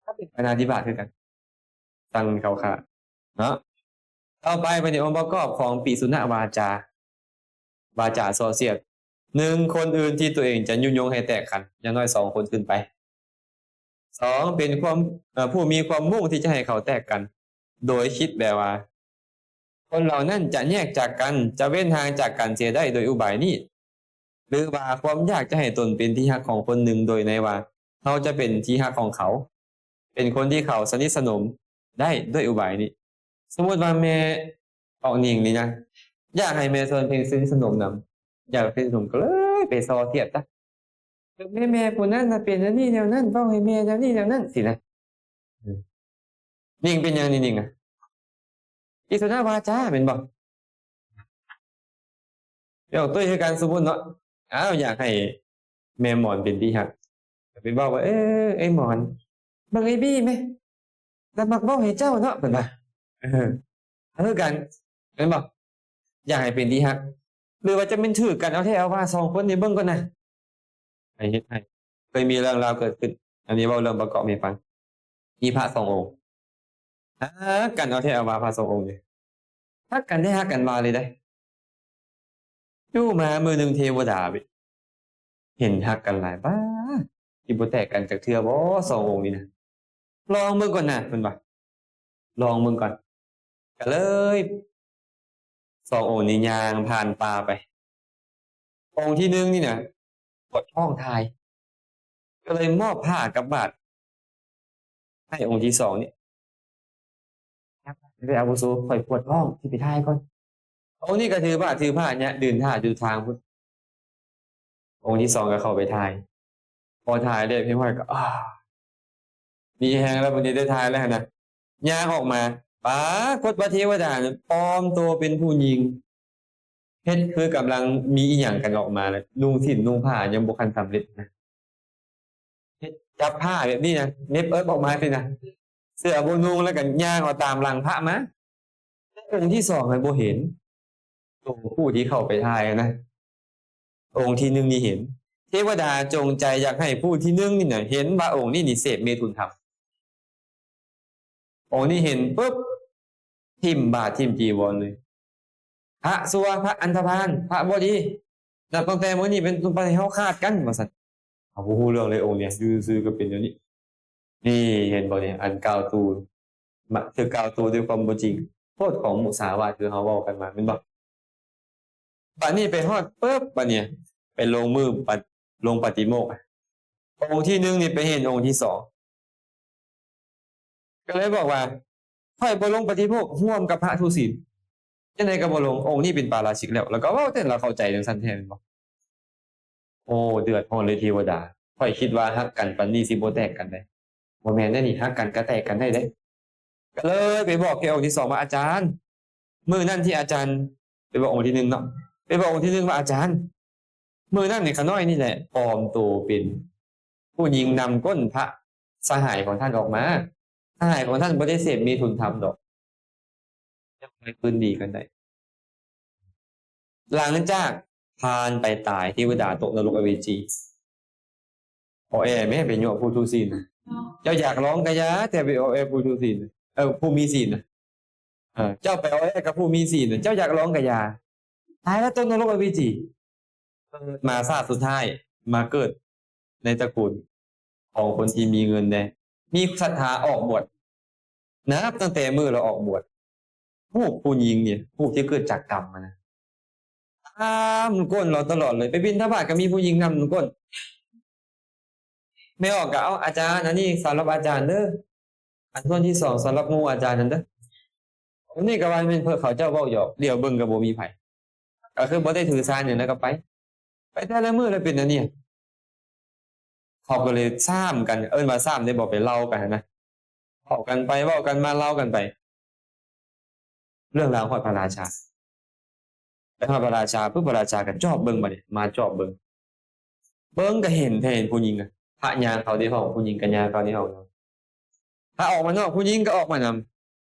ถ้าเป็นปณาธิบาตคือกันตั้งเขาฆ่าเนาะต่อไปเป็นองค์ประกอบของปิสุณวาจาวาจาส่อเสียด1คนอื่นที่ตัวเองจะยุยงให้แตกกันอย่างน้อย2คนขึ้นไป2เป็นความผู้มีความมุ่งที่จะให้เขาแตกกันโดยคิดแบบว่าคนเหล่านั้นจะแยกจากกันจะเว้นทางจากกันเสียได้โดยอุบายนี้หรือว่าความอยากจะให้ตนเป็นที่ฮักของคนหนึ่งโดยในว่าเขาจะเป็นที่ฮักของเขาเป็นคนที่เขาสนิทสนมได้ด้วยอุบายนี้สมมติว่าแม่ออกนิ่งนี่นะอยากให้แม่ส่วนเพลงสนิทสนมนำอยากเป็นสนมก็เลยไปซอเทียบจ้ะแม่ผู้นั้นน่ะเป็นอันนี้แนวนั้นเว้าให้แม่แนวนี้แนวนั้นสินะนิ่งเป็นหยังนิ่งๆอิสุณวาจาแม่นบ่เดี๋ยวตุ้ยคือการสมมุติเนาะอยากให้แม่หมอนเป็นที่ฮักไปเว้าว่าไอ้หมอนเบิ่งไอ้บี้แม่แล้วมักเว้าให้เจ้าเนาะเพิ่นว่าคือกันแม่นบ่อยากให้เป็นที่ฮักหรือว่าจะเป็นถือกันเอาแท้เอาว่า2คนนี่เบิ่งก่อนนะให้เฮ็ดให้เคยมีเรื่องราวเกิดขึ้นอันนี้เว้าเรื่องประกอบให้ฟังมีพระ2องค์กันเอาแท้เอาว่าพระ2องค์นี่ฮักกันได้ฮักกันว่าเลยได้อยู่มามื้อหนึ่งเทวดาเห็นฮักกันหลายบ้าสิบ่แตกกันจักเทื่อบ่2องค์นี่นะลองเบิ่งก่อนนะเพิ่นว่าลองเบิ่งก่อนก็เลย2องค์นี้ย่างผ่านป่าไปองค์ที่1นี่น่ะปวดท้องทายก็เลยมอบผ้ากับบาตรให้องค์ที่2นี่ไปอาวุโสข่อยปวดท้องสิไปทายก่อนองค์นี้ก็ถือบาตรถือผ้าเนี่ยเดินท่าอยู่ทางพุ่นองค์ที่2ก็เข้าไปทายพอทายได้เพียงว่าก็มีแฮงแล้วบัดนี้ได้ทายแล้วนะย่างออกมาปรากฏว่าเทวดาเนี่ยปลอมตัวเป็นผู้หญิงเฮ็ดคือกำลังมีอีหยังกันออกมาเลยนุ่งสิ้นนุ่งผ้ายังบ่ทันสำเร็จนะเฮ็ดจับผ้าแบบนี้นะเน็บออกมาสินะเสื้อบ่นุ่งแล้วก็ย่างเอาตามหลังพระมาองค์ที่2น่ะบ่เห็นโด ตัวผู้ที่เข้าไปทายนะองค์ที่หนึ่งนี่เห็น เทวดาจงใจอยากให้ผู้ที่หนึ่งนี่เนี่ยเห็นว่าองค์นี้นี่เสพเมถุนธรรมองค์นี้เห็นปุ๊บทิ่มบาททิ่มจีวรเลยพระสัวพระอันธพาลพระบดีนับตั้งแต่มื้อนี้เป็นต้นไปเฮาคาดกันว่าซั่นเอาบ่ฮู้เรื่องเลยองค์เนี่ยซื่อๆก็เป็นอย่างนี้นี่เห็นบ่เนี่ยอันกล่าวตูมาคือกล่าวตูด้วยความบ่จริงโทษของมุสาวาทคือเฮาเว้ากันมาแม่นบ่บัดนี้ไปฮอดปึ๊บบัดเนี่ยไปลงมือลงปฏิโมกข์องค์ที่หนึ่งนี่ไปเห็นองค์ที่สองก็เลยบอกว่าค่อยบ่ลงปฏิโมกข์ร่วมกับพระทุศีลจังได๋ก็บ่ลงองค์นี้เป็นปาราชิกแล้วก็เว้าแต่เราเข้าใจจังซั่นแท้แม่นบ่โอ้เดือดร้อนเลยเทวดาค่อยคิดว่าฮักกันปานนี้สิบ่แตกกันได้บ่แม่นเด้อนี่ฮักกันก็แตกกันได้เด้ก็เลยไปบอกแกองค์ที่สองว่าอาจารย์มื้อนั้นที่อาจารย์ไปบอกองค์ที่หนึ่งเนาะไปบอกองค์ที่หนึ่งว่าอาจารย์มื้อนั้นนี่ขาน้อยนี่แหละปลอมตัวเป็นผู้หญิงนำก้นพระสหายของท่านออกมาสหายของท่านบ่ได้เสพมีทุนธรรมดอกยังไปคืนดีกันได้หลังจากผ่านไปตายเทวดาตกนรกอเวจีโอแอแม่ไปยั่วผู้ทุศีลเจ้าอยากร้องกะยะแต่ไปโอแอผู้ทุศีลผู้มีศีลเจ้าไปโอแอกับผู้มีศีลเจ้าอยากร้องกะยาตายแล้วตกนรกอเวจีมาชาติสุดท้ายมาเกิดในตระกูลของคนที่มีเงินแน่มีศรัทธาออกบวชนับตั้งแต่มื้อเราออกบวชผู้หญิงเนี่ยผู้ที่เกิดจากกรรมนะมันก้นเราตลอดเลยไปบิณฑบาตก็มีผู้หญิงนำก้นไม่ออกก็เอาอาจารย์อันนี้สำหรับอาจารย์เด้ออันส่วนที่สองสำหรับหมู่อาจารย์นั่นเด้ออันนี้ก็ว่าเป็นเพื่อเขาเจ้าเว้าหยอกเดี๋ยวเบิ่งก็บ่มีไผก็คือบ่ได้ถือสาหยังแล้วก็ไปแต่ละมื้อแล้วเป็นอันนี้เขาก็เลยซ้ำกันเอิ้นว่าซ้ำได้บ่ไปเล่ากันนะเว้ากันไปเว้ากันมาเล่ากันไปเรื่องราวของพระราชาไปหาพระราชาปุ๊บพระราชาก็จอบเบิ่งบัดนี้มาจอบเบิ่งก็เห็นผู้หญิงพระยางเขาที่ห้องผู้หญิงกันยางเขาที่ห้องถ้าออกมานอกผู้หญิงก็ออกมาน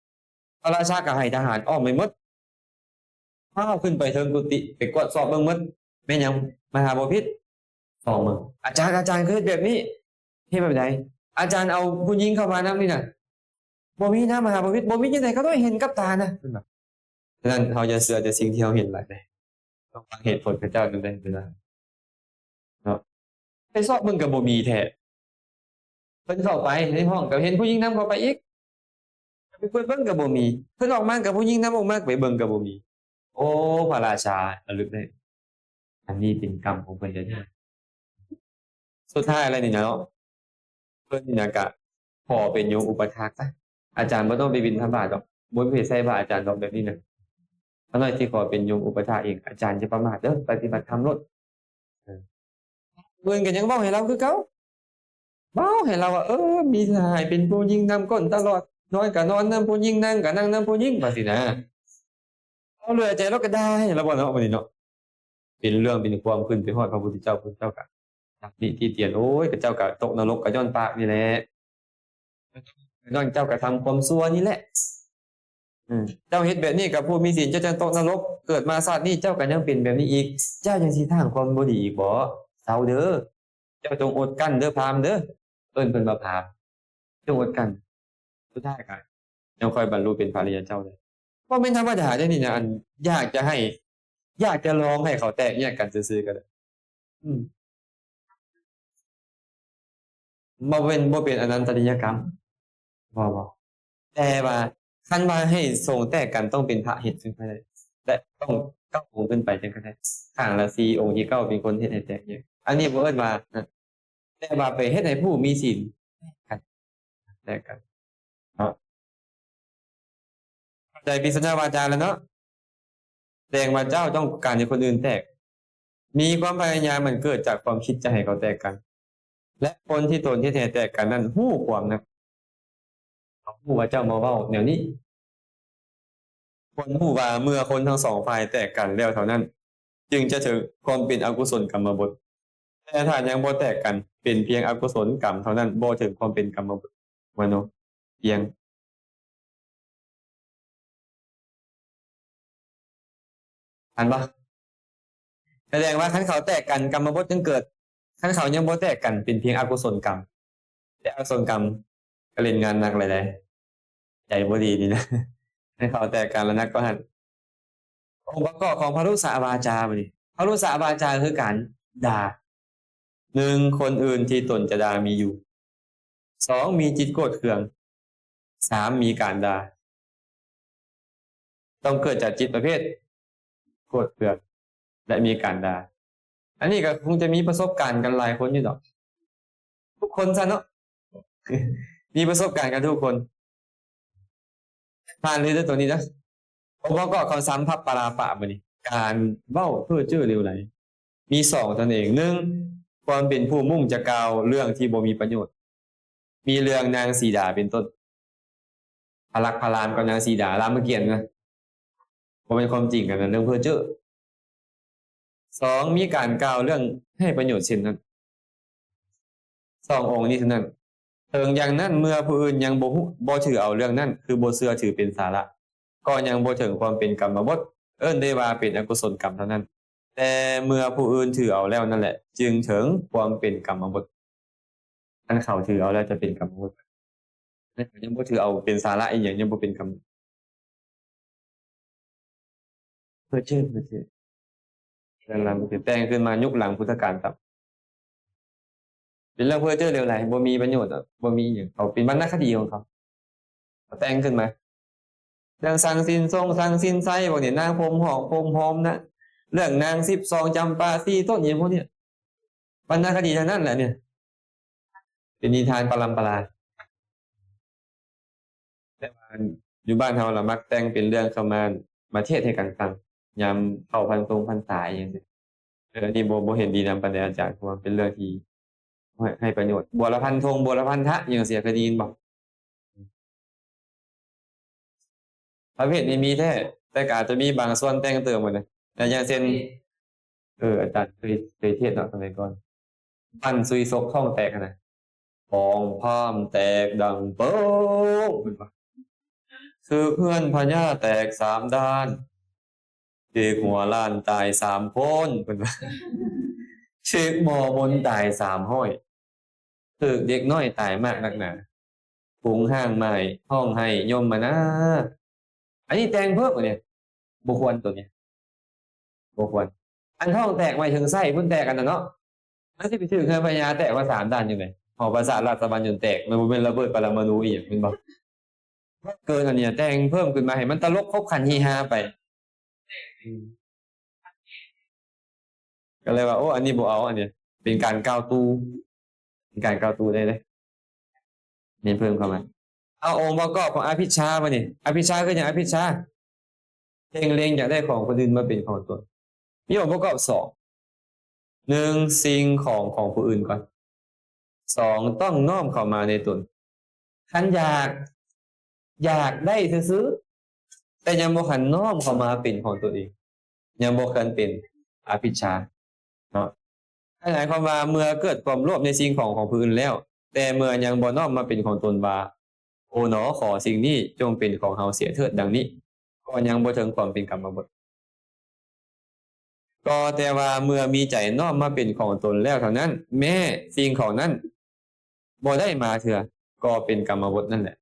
ำพระราชาก็ให้ทหารอ้อมไปหมดพาขึ้นไปเทิงกุฏิไปกวดสอบเบิ่งหมดแม่นยังมหาบพิตรสอบมึงอาจารย์เคยแบบนี้เฮ็ดแบบใดอาจารย์เอาผู้หญิงเข้ามานำนี่น่ะบ่มีนะมหาบพิตรบ่มีจังได๋ก็ต้องเห็นกับตานะเพิ่นว่าฉะนั้นเฮาอย่าเชื่อแต่สิ่งที่เฮาเห็นหลายเด้ต้องฟังเหตุผลพระเจ้านำได้เวลาเนาะไปสอบเบิ่งก็บ่มีแท้เพิ่นเข้าไปในห้องก็เห็นผู้หญิงนำเข้าไปอีกไปเบิ่งก็บ่มีเพิ่นออกมาก็ผู้หญิงนำออกมาไปเบิ่งก็บ่มีโอ้พระราชาระลึกได้อันนี้เป็นกรรมของเพิ่นเด้อสุดท้ายอะไรนี่เนาะเพิ่นนี่นะก็ขอเป็นโยมอุปถากซะอาจารย์บ่ต้องไปบิณฑบาตดอกบ่ไปใส่บาตรอาจารย์ดอกแบบนี้น่ะเขาน้อยสิขอเป็นโยมอุปถากเองอาจารย์อย่าประมาทเด้อปฏิบัติธรรมโลดเพิ่นก็ยังเว้าให้เราคือเก่าเว้าให้เราว่ามีสหายเป็นผู้หญิงนำก้นตลอดนอนก็นอนนำผู้หญิงนั่งก็นั่งนำผู้หญิงว่าสินะเอาเหลือใจเราก็ได้แล้วบ่เนาะบัดนี้เนาะเป็นเรื่องเป็นความขึ้นไปฮอดพระพุทธเจ้าพุทธเจ้าก็จักติที่เตียนโอ้ยพระเจ้าก็ตกนรกก็ย้อนปากนี่แหละย้อนเจ้ากระทำความชั่วนี่แหละเจ้าเฮ็ดแบบนี้กับผู้มีศีลเจ้าจะตกนรกเกิดมาชาตินี้เจ้าก็ยังเป็นแบบนี้อีกเจ้ายังสิทางความบ่ดีอีกบ่เศร้าเด้อเจ้าจงอดกลั้นเด้อพราหมณ์เด้อเอิ้นเพิ่นว่าพราหมณ์จงอดกลั้นสุดท้ายก็ยังค่อยบรรลุเป็นพระอริยเจ้าได้บ่แม่นธรรมดาเด้อนี่นะอันอยากจะลองให้เขาแตกแยกกันซื่อๆก็ได้บ่เป็นอนันตริยกรรมบ่แต่ว่าคันว่าให้ทรงแตกกันต้องเป็นพระเฮ็ดจึงได้และต้อง9องค์ขึ้นไปจึงได้ข้างละ4องค์ที่9เป็นคนเฮ็ดให้แตกแยกอันนี้บ่เอิ้นว่าแต่ว่าไปเฮ็ดให้ผู้มีศีลแตกกันเนาะใจปิสัญญาวาจาแล้วเนาะแสดงว่าเจ้าต้องการให้คนอื่นแตกมีความพยายามมันเกิดจากความคิดจะให้เขาแตกกันและคนที่ตนที่แตกกันนั้นฮู้ความนะฮู้ว่าเจ้ามาเว้าแนวนี้คนฮู้ว่าเมื่อคนทั้งสองฝ่ายแตกกันแล้วเท่านั้นจึงจะถึงความเป็นอกุศลกรรมบทแต่ถ้ายังบ่แตกกันเป็นเพียงอกุศลกรรมเท่านั้นบ่ถึงความเป็นกรรมบทว่าเนาะเพียง อันบ่แสดงว่าคันเขาแตกกันกรรมบทยังเกิดคันเขายังบ่แตกกันเป็นเพียงอกุศลกรรมแต่อกุศลกรรมก็เล่นงานหนักเลยได้ใจบ่ดีนี่นะให้เขาแตกกันแล้วนักก็หันองค์ประกอบของพรุษาวาจาบัดนี้พรุษาวาจาคือการด่าหนึ่งคนอื่นที่ตนจะด่ามีอยู่สองมีจิตโกรธเคืองสามมีการด่าต้องเกิดจากจิตประเภทโกรธเคืองและมีการด่าอันนี้ก็คงจะมีประสบการณ์กันหลายคนอยู่ดอกทุกคนซะเนาะ มีประสบการณ์กันทุกคนผ่านเลยด้วยตัวนี้นะผมก็เขาซ้ำพับปราปะมานี่การเว้าเพื่อชื่อเร็วไหลมีสองตนเองหนึ่งความเป็นผู้มุ่งจะกล่าวเรื่องที่บ่มีประโยชน์มีเรื่องนางสีดาเป็นต้นพลักพลามกับนางสีดารามเกียรติ์นะบ่เป็นความจริงกันนะเรื่องเพื่อชื่อสองมีการกล่าวเรื่องให้ประโยชน์เช่นนั้นสององค์นี้เท่านั้นเถิงอย่างนั้นเมื่อผู้อื่นยังบ่ถือเอาเรื่องนั้นคือบ่เชื่อถือเป็นสาระก็ยังบ่ถึงความเป็นกรรมบทเอิ้นได้ว่าเป็นอกุศลกรรมเท่านั้นแต่เมื่อผู้อื่นถือเอาแล้วนั่นแหละจึงถึงความเป็นกรรมบทอันเขาถือเอาแล้วจะเป็นกรรมบทยังบ่ถือเอาเป็นสาระอีหยังยังบ่เป็นกรรมเพื่อชื่อเรื่องราวมันแต่งขึ้นมายุคหลังพุทธกาลครับเป็นเรื่องเพื่อเจอเร็วไหลบ่มีประโยชน์บ่มีอย่างเขาเป็นวรรณคดีของเขาแต่งขึ้นมาเรื่องสั่งสินทรงสั่งสินไซพวกนี้นางพรมหอกพรมหอมนะเรื่องนาง12จำปาสีต้นอย่างพวกเนี้ยวรรณคดีทั้งนั้นแหละเนี่ยเป็นนิทานปรัมปราแต่ว่าอยู่บ้านเราละมักแต่งเป็นเรื่องเข้ามาเทศให้กันฟังยามเข้าพรรษาอย่างนี้อันนี้บ่เห็นดีนำปานใดอาจารย์เพราะว่าเป็นเรื่องที่ให้ประโยชน์บัวละพันธงบัวละพันทะอย่างเสียคดีนบอกประเภทนี้มีแท้แต่ก็อาจจะมีบางส่วนแต่งเติมหมดนะแต่อย่างเช่นอาจารย์เคยเทศน์เนาะสมัยก่อนปั้นซุยซกท้องแตกนะปองพามแตกดังโป๊ะเป็นปะคือเพื่อนพญาแตก3 ด้านเด็กหัวล้านตาย3 คนเป็นปะเช็คหมอบนตาย3 ห้อยตึกเด็กน้อยตายมากนักหนาปุงห้างใหม่ห้องให้ยมมานะอันนี้แต่งเพิ่มเนี่ยบุควรตัวเนี้ยบุควรอันท้องแตกไม่ถึงไส้พุ่นแตกกันนะเนาะอันที่ไปถึงเคยพญาแตกว่า3 ด้านอยู่ไหนหอประสาทราชบัณฑิตแตกมันเป็นระเบิดปรมาณูอีกเป็นบอกเกินอันเนี้ยแต่งเพิ่มขึ้นมาให้มันตลกครบคันฮีฮาไปก็เลยว่าโอ้อันนี้บ่เอาอันเนี้ยเป็นการก้าวตู้เป็นการก้าวตู้ได้เลยเน้นเพิ่มเข้ามาเอาองค์ประกอบของอภิชฌามานี่อภิชฌาคืออย่างอภิชฌาเล็งอยากได้ของคนอื่นมาเป็นของตนมีองค์ประกอบ1สิ่งของผู้อื่นก่อน2ต้องน้อมเข้ามาในตนท่านอยากได้ซื้อแต่ยังบ่คันน้อมเข้ามาเป็นของตัวเองยังบ่คันเป็นอภิชฌาเนาะหมายความว่าเมื่อเกิดความโลภในสิ่งของผู้อื่นแล้วแต่เมื่อยังบ่น้อมมาเป็นของตนว่าโอ๋หนอขอสิ่งนี้จงเป็นของเฮาเสียเถิดดังนี้ก็ยังบ่ถึงความเป็นกรรมบทก็แต่ว่าเมื่อมีใจน้อมมาเป็นของตนแล้วเท่านั้นแม้สิ่งของนั้นบ่ได้มาเถื่อก็เป็นกรรมบทนั่นแหละ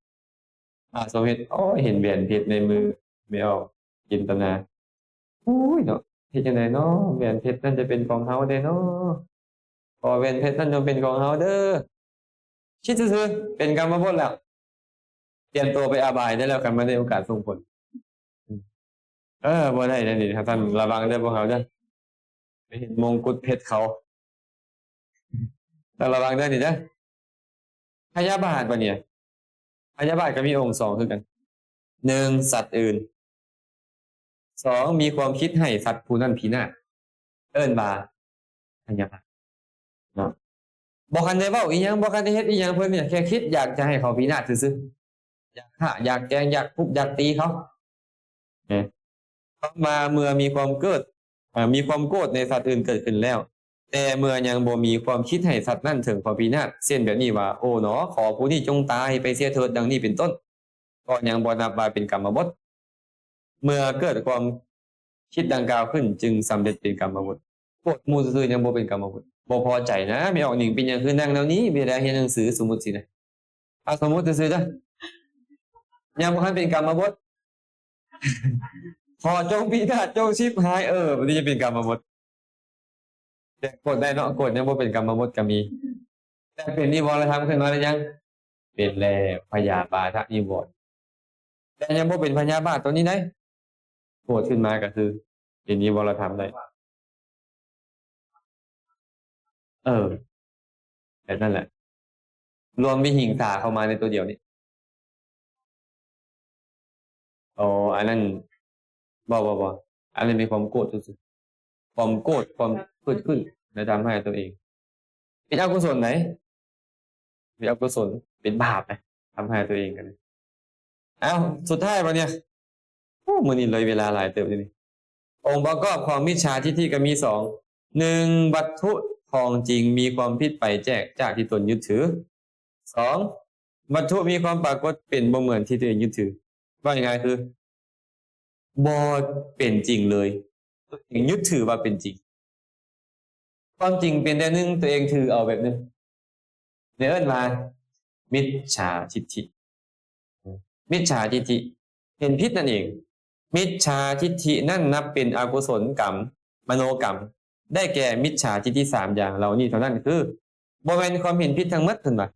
สมเหตุเห็นแหวนเพชรในมือไม่ออกจินตนาอุ้ยเนาะเฮ็ดจังได๋เนาะแหวนเพชรนั่นจะเป็นของเฮาได้เนาะขอแหวนเพชรนั่นจงเป็นของเฮาเด้อคิดซื่อๆเป็นกรรมบทแล้วเตรียมตัวไปอบายได้แล้วกันไม่ได้โอกาสส่งผลบ่ได้นะนี่ครับท่านระวังเด้อพวกเขาเด้อไปเห็นมงกุฎเพชรเขาต้องระวังเด้อนี่เด้อพยาบาทบ่เนี่ยพยาบาทก็มีองค์2คือกัน1สัตว์อื่น2มีความคิดให้สัตว์ผู้นั้นพินาศเอิ้นว่าพยาบาทเนาะบ่คันได้เว้าอีหยังบ่คันได้เฮ็ดอีหยังเพิ่นเนี่ยแค่คิดอยากจะให้เขาพินาศซื่อๆอยากฆ่าอยากแกล้งอยากทุบอยากตีเขามาเมื่อมีความโกรธในสัตว์อื่นเกิดขึ้นแล้วแต่เมื่อยังบ่มีความคิดให้สัตว์นั้นถึงความพินาศเช่นแบบนี้ว่าโอ้หนอขอผู้นี้จงตายไปเสียเถิดดังนี้เป็นต้นก็ยังบ่นับว่าเป็นกรรมบทเมื่อเกิดความ คิดดังกล่าวขึ้นจึงสำเร็จเป็นกรรมบทโกรธหมู่ซื่อๆยังบ่เป็นกรรมบทบ่พอใจนะไม่ออกหนิงเป็นอย่างคือนั่งแนวนี้เวลาเรียนหนังสือสมมุติสินะเอาสมมุติซื่อๆจ้ะยังบ่ทันเป็นกรรมบทพอจงพินาศจงชิบหายมันนี้จะเป็นกรรมบทแต่โกรธได้เนาะโกรธยังบ่เป็นกรรมบทก็มี แต่เป็นนิวรธรรมขึ้นมาหรือยังเป็นแล้วพยาบาทนิวรณ์แต่ยังบ่เป็นพยาบาทตัวนี้ได้โกรธขึ้นมาก็คือเป็นนิวรธรรมได้แต่นั่นแหละรวมวิหิงสาเข้ามาในตัวเดียวนี้อ๋ออันนั้นบ่อันนั้นมีความโกรธสุดๆความโกรธความขึ้นและทำให้ตัวเองเป็นอกุศลไหนเป็นอกุศลเป็นบาปไหมทำให้ตัวเองกันเอ้าสุดท้ายวันเนี้ยโอ้มื้อนี้เลยเวลาหลายเติบเลยนี่องค์ประกอบของมิจฉาทิฏฐิก็มี1วัตถุของจริงมีความผิดไปแจกจากที่ตนยึดถือ2วัตถุมีความปรากฏเป็นบ่เหมือนที่ตัวเองยึดถือว่ายังไงคือบ่เป็นจริงเลยตัวเองยึดถือว่าเป็นจริงความจริงเป็นแต่หนึ่งตัวเองถือเอาแบบนึงเอิ้นว่ามิจฉาทิฏฐิมิจฉาทิฏฐิเห็นผิดนั่นเองมิจฉาทิฏฐินั่นนับเป็นอกุศลกรรมมโนกรรมได้แก่มิจฉาทิฏฐิ3อย่างเหล่านี้เท่านั้นคือบ่แม่นความเห็นผิดทั้งหมดเพิ่นว่า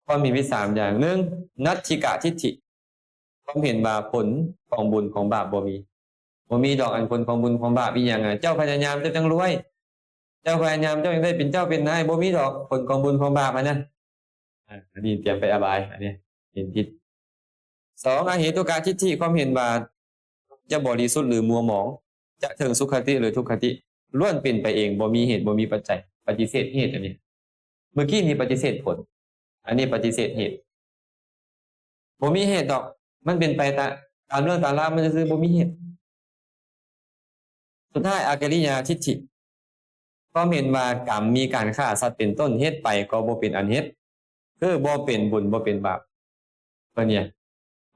ความเห็นผิด3อย่าง1นัตถิกะทิฏฐิความเห็นว่าผลของบุญของบาปบ่มีดอกอันผลของบุญของบาปอีหยังเจ้าพยายามเจ้าจังรวยเจ้าพยายามเจ้ายังได้เป็นเจ้าเป็นนายบ่มีดอกผลของบุญของบาปอันนั้นอันนี้เตรียมไปอบายอันนี้เห็นผิด2อเหตุกะทิฏฐิความเห็นว่าจะบริสุทธิ์หรือมัวหมองจะถึงสุขคติหรือทุกขติล้วนเป็นไปเองบ่มีเหตุบ่มีปัจจัยปฏิเสธเหตุอันนี้เมื่อกี้นี่ปฏิเสธผลอันนี้ปฏิเสธเหตุบ่มีเหตุดอกมันเป็นไปตามเรื่องตามราวมันจะคือบ่มีเหตุสุดท้ายอากิริยาทิฏฐิความเห็นว่ากรรมมีการฆ่าสัตว์เป็นต้นเฮ็ดไปก็บ่เป็นอันเฮ็ดคือบ่เป็นบุญบ่เป็นบาปเพิ่นเนี่ย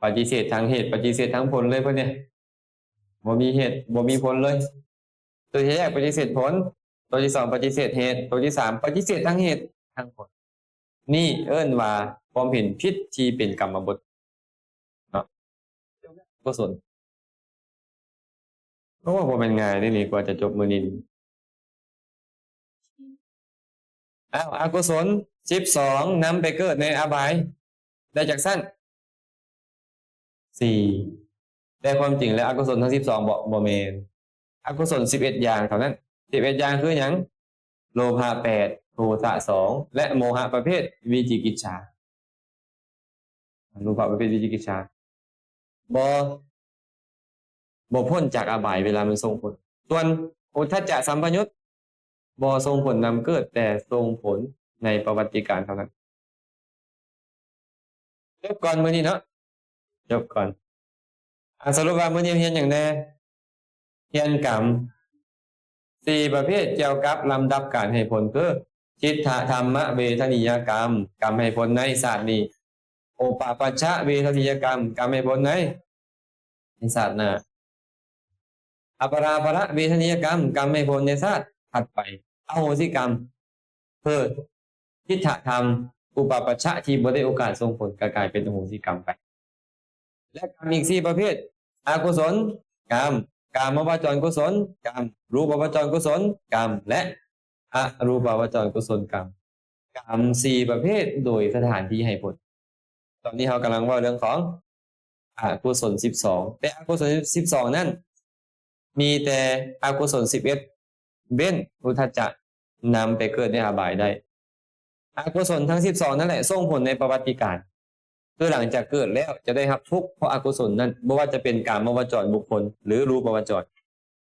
ปฏิเสธทางเหตุปฏิเสธทางผลเลยเพิ่นเนี่ยบ่มีเหตุบ่มีผลเลยตัวที่แรกปฏิเสธผลตัวที่2ปฏิเสธเหตุตัวที่3ปฏิเสธทั้งเหตุทั้งผลนี่เอิ้นว่าความเห็นผิดที่เป็นกรรมบทเนาะกุศลเพราะว่าบ่แม่นง่ายเด้นี่กว่าจะจบมื้อนี้อกุศล12นำไปเกิดในอบายได้จากสั้น4แต่ความจริงแล้วอกุศลทั้ง12บ่แม่นอกุศล11อย่างเท่านั้น11อย่างคือหยังโลภะ8โทสะ2และโมหะประเภทวิจิกิจฉาโลภะประเภทวิจิกิจฉาบ่พ้นจากอบายเวลามันส่งผลส่วนอุทธัจจะสัมปยุตบ่ส่งผลนำเกิดแต่ส่งผลในประวัติการเท่านั้นจบก่อนมื้อนี้เนาะจบก่อนสรุปว่ามื้อนี้เรียนหยังแน่เรียนกรรม4ประเภทเกี่ยวกับลำดับการให้ผลคือจิตตธรรมเวทนิยกรรมกรรมให้ผลในชาตินี้โอปปัชชะเวทนิยกรรมกรรมให้ผลในชาติหน้าอปราภระเวทนิยกรรมกรรมให้ผลในชาติถัดไปอโหสิกรรมเพื่อทิฏฐธรรมอุปปัชชะที่บ่ได้โอกาสส่งผลก็กลายเป็นอโหสิกรรมไปและกรรมอีก4ประเภทอกุศลกรรมกามวจรกุศลกรรมรูปวจรกุศลกรรมและอรูปวจรกุศลกรรมกรรม4ประเภทโดยสถานที่ให้ผลตอนนี้เรากำลังว่าเรื่องของอกุศล12แต่อกุศล12นั้นมีแต่อกุศล11เว้นอุทธัจจะนำไปเกิดในอบายได้อกุศลทั้ง12นั่นแหละส่งผลในประวัติการคือหลังจากเกิดแล้วจะได้รับทุกข์เพราะอกุศลนั้นไม่ว่าจะเป็นกามวจรบุคคลหรือรูปวจร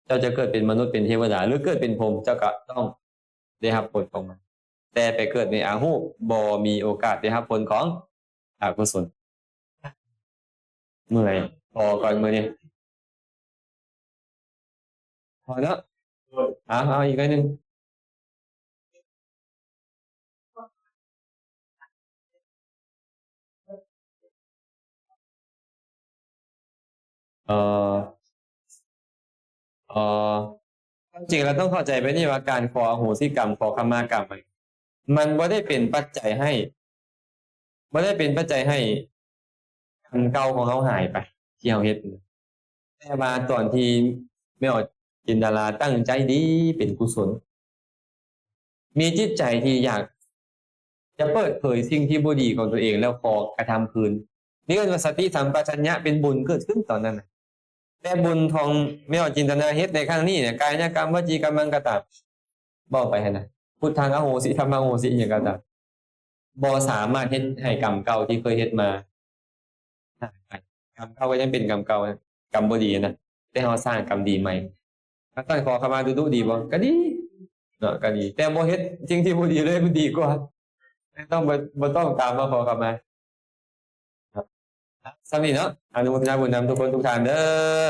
เจ้าจะเกิดเป็นมนุษย์เป็นเทวดาหรือเกิดเป็นพรหมเจ้าก็ต้องได้รับผลของมันแต่ไปเกิดในอาหูบ่มีโอกาสได้รับผลของอกุศลเมื่อยพอก่อนมื้อนี้พอแล้วเอาอีกอันหนึงเอ่อ เอ่อจริงเราต้องเข้าใจไปนี่ว่าการขออโหสิกรรมขอขมากรรมมันบ่ได้เป็นปัจจัยให้บ่ได้เป็นปัจจัยให้กรรมเก่าของเราหายไปที่เราเฮ็ดแต่ว่าตอนที่แม่ออจินดาราตั้งใจดีเป็นกุศลมีจิตใจที่อยากจะเปิดเผยสิ่งที่บ่ดีของตัวเองแล้วขอกระทำคืนนี่ก็ว่าสติสัมปชัญญะเป็นบุญเกิดขึ้นตอนนั้นน่ะแต่บุญของแม่ออจินตนาเฮ็ดในครั้งนี้เนี่ยกายกรรมวจีกรรมังก็ตามบอกไปหั่นน่ะพุทธังอโหสิธัมมังอโหสิอิหยังก็ตามบ่สามารถเฮ็ดให้กรรมเก่าที่เคยเฮ็ดมาหายไปกรรมเก่าก็ยังเป็นกรรมเก่านะกรรมบ่ดีนะแต่เราสร้างกรรมดีใหม่ถ้าท่านขอขมาดูๆดีบ่ก็ดีเนาะก็ดีแต่บ่เฮ็ดสิ่งที่บ่ดีเลยมันดีกว่าต้องบ่ต้องตามมาขอขมาครับสำนี้เนาะอนุโมทนาบุญนำทุกคนทุกท่านเด้อ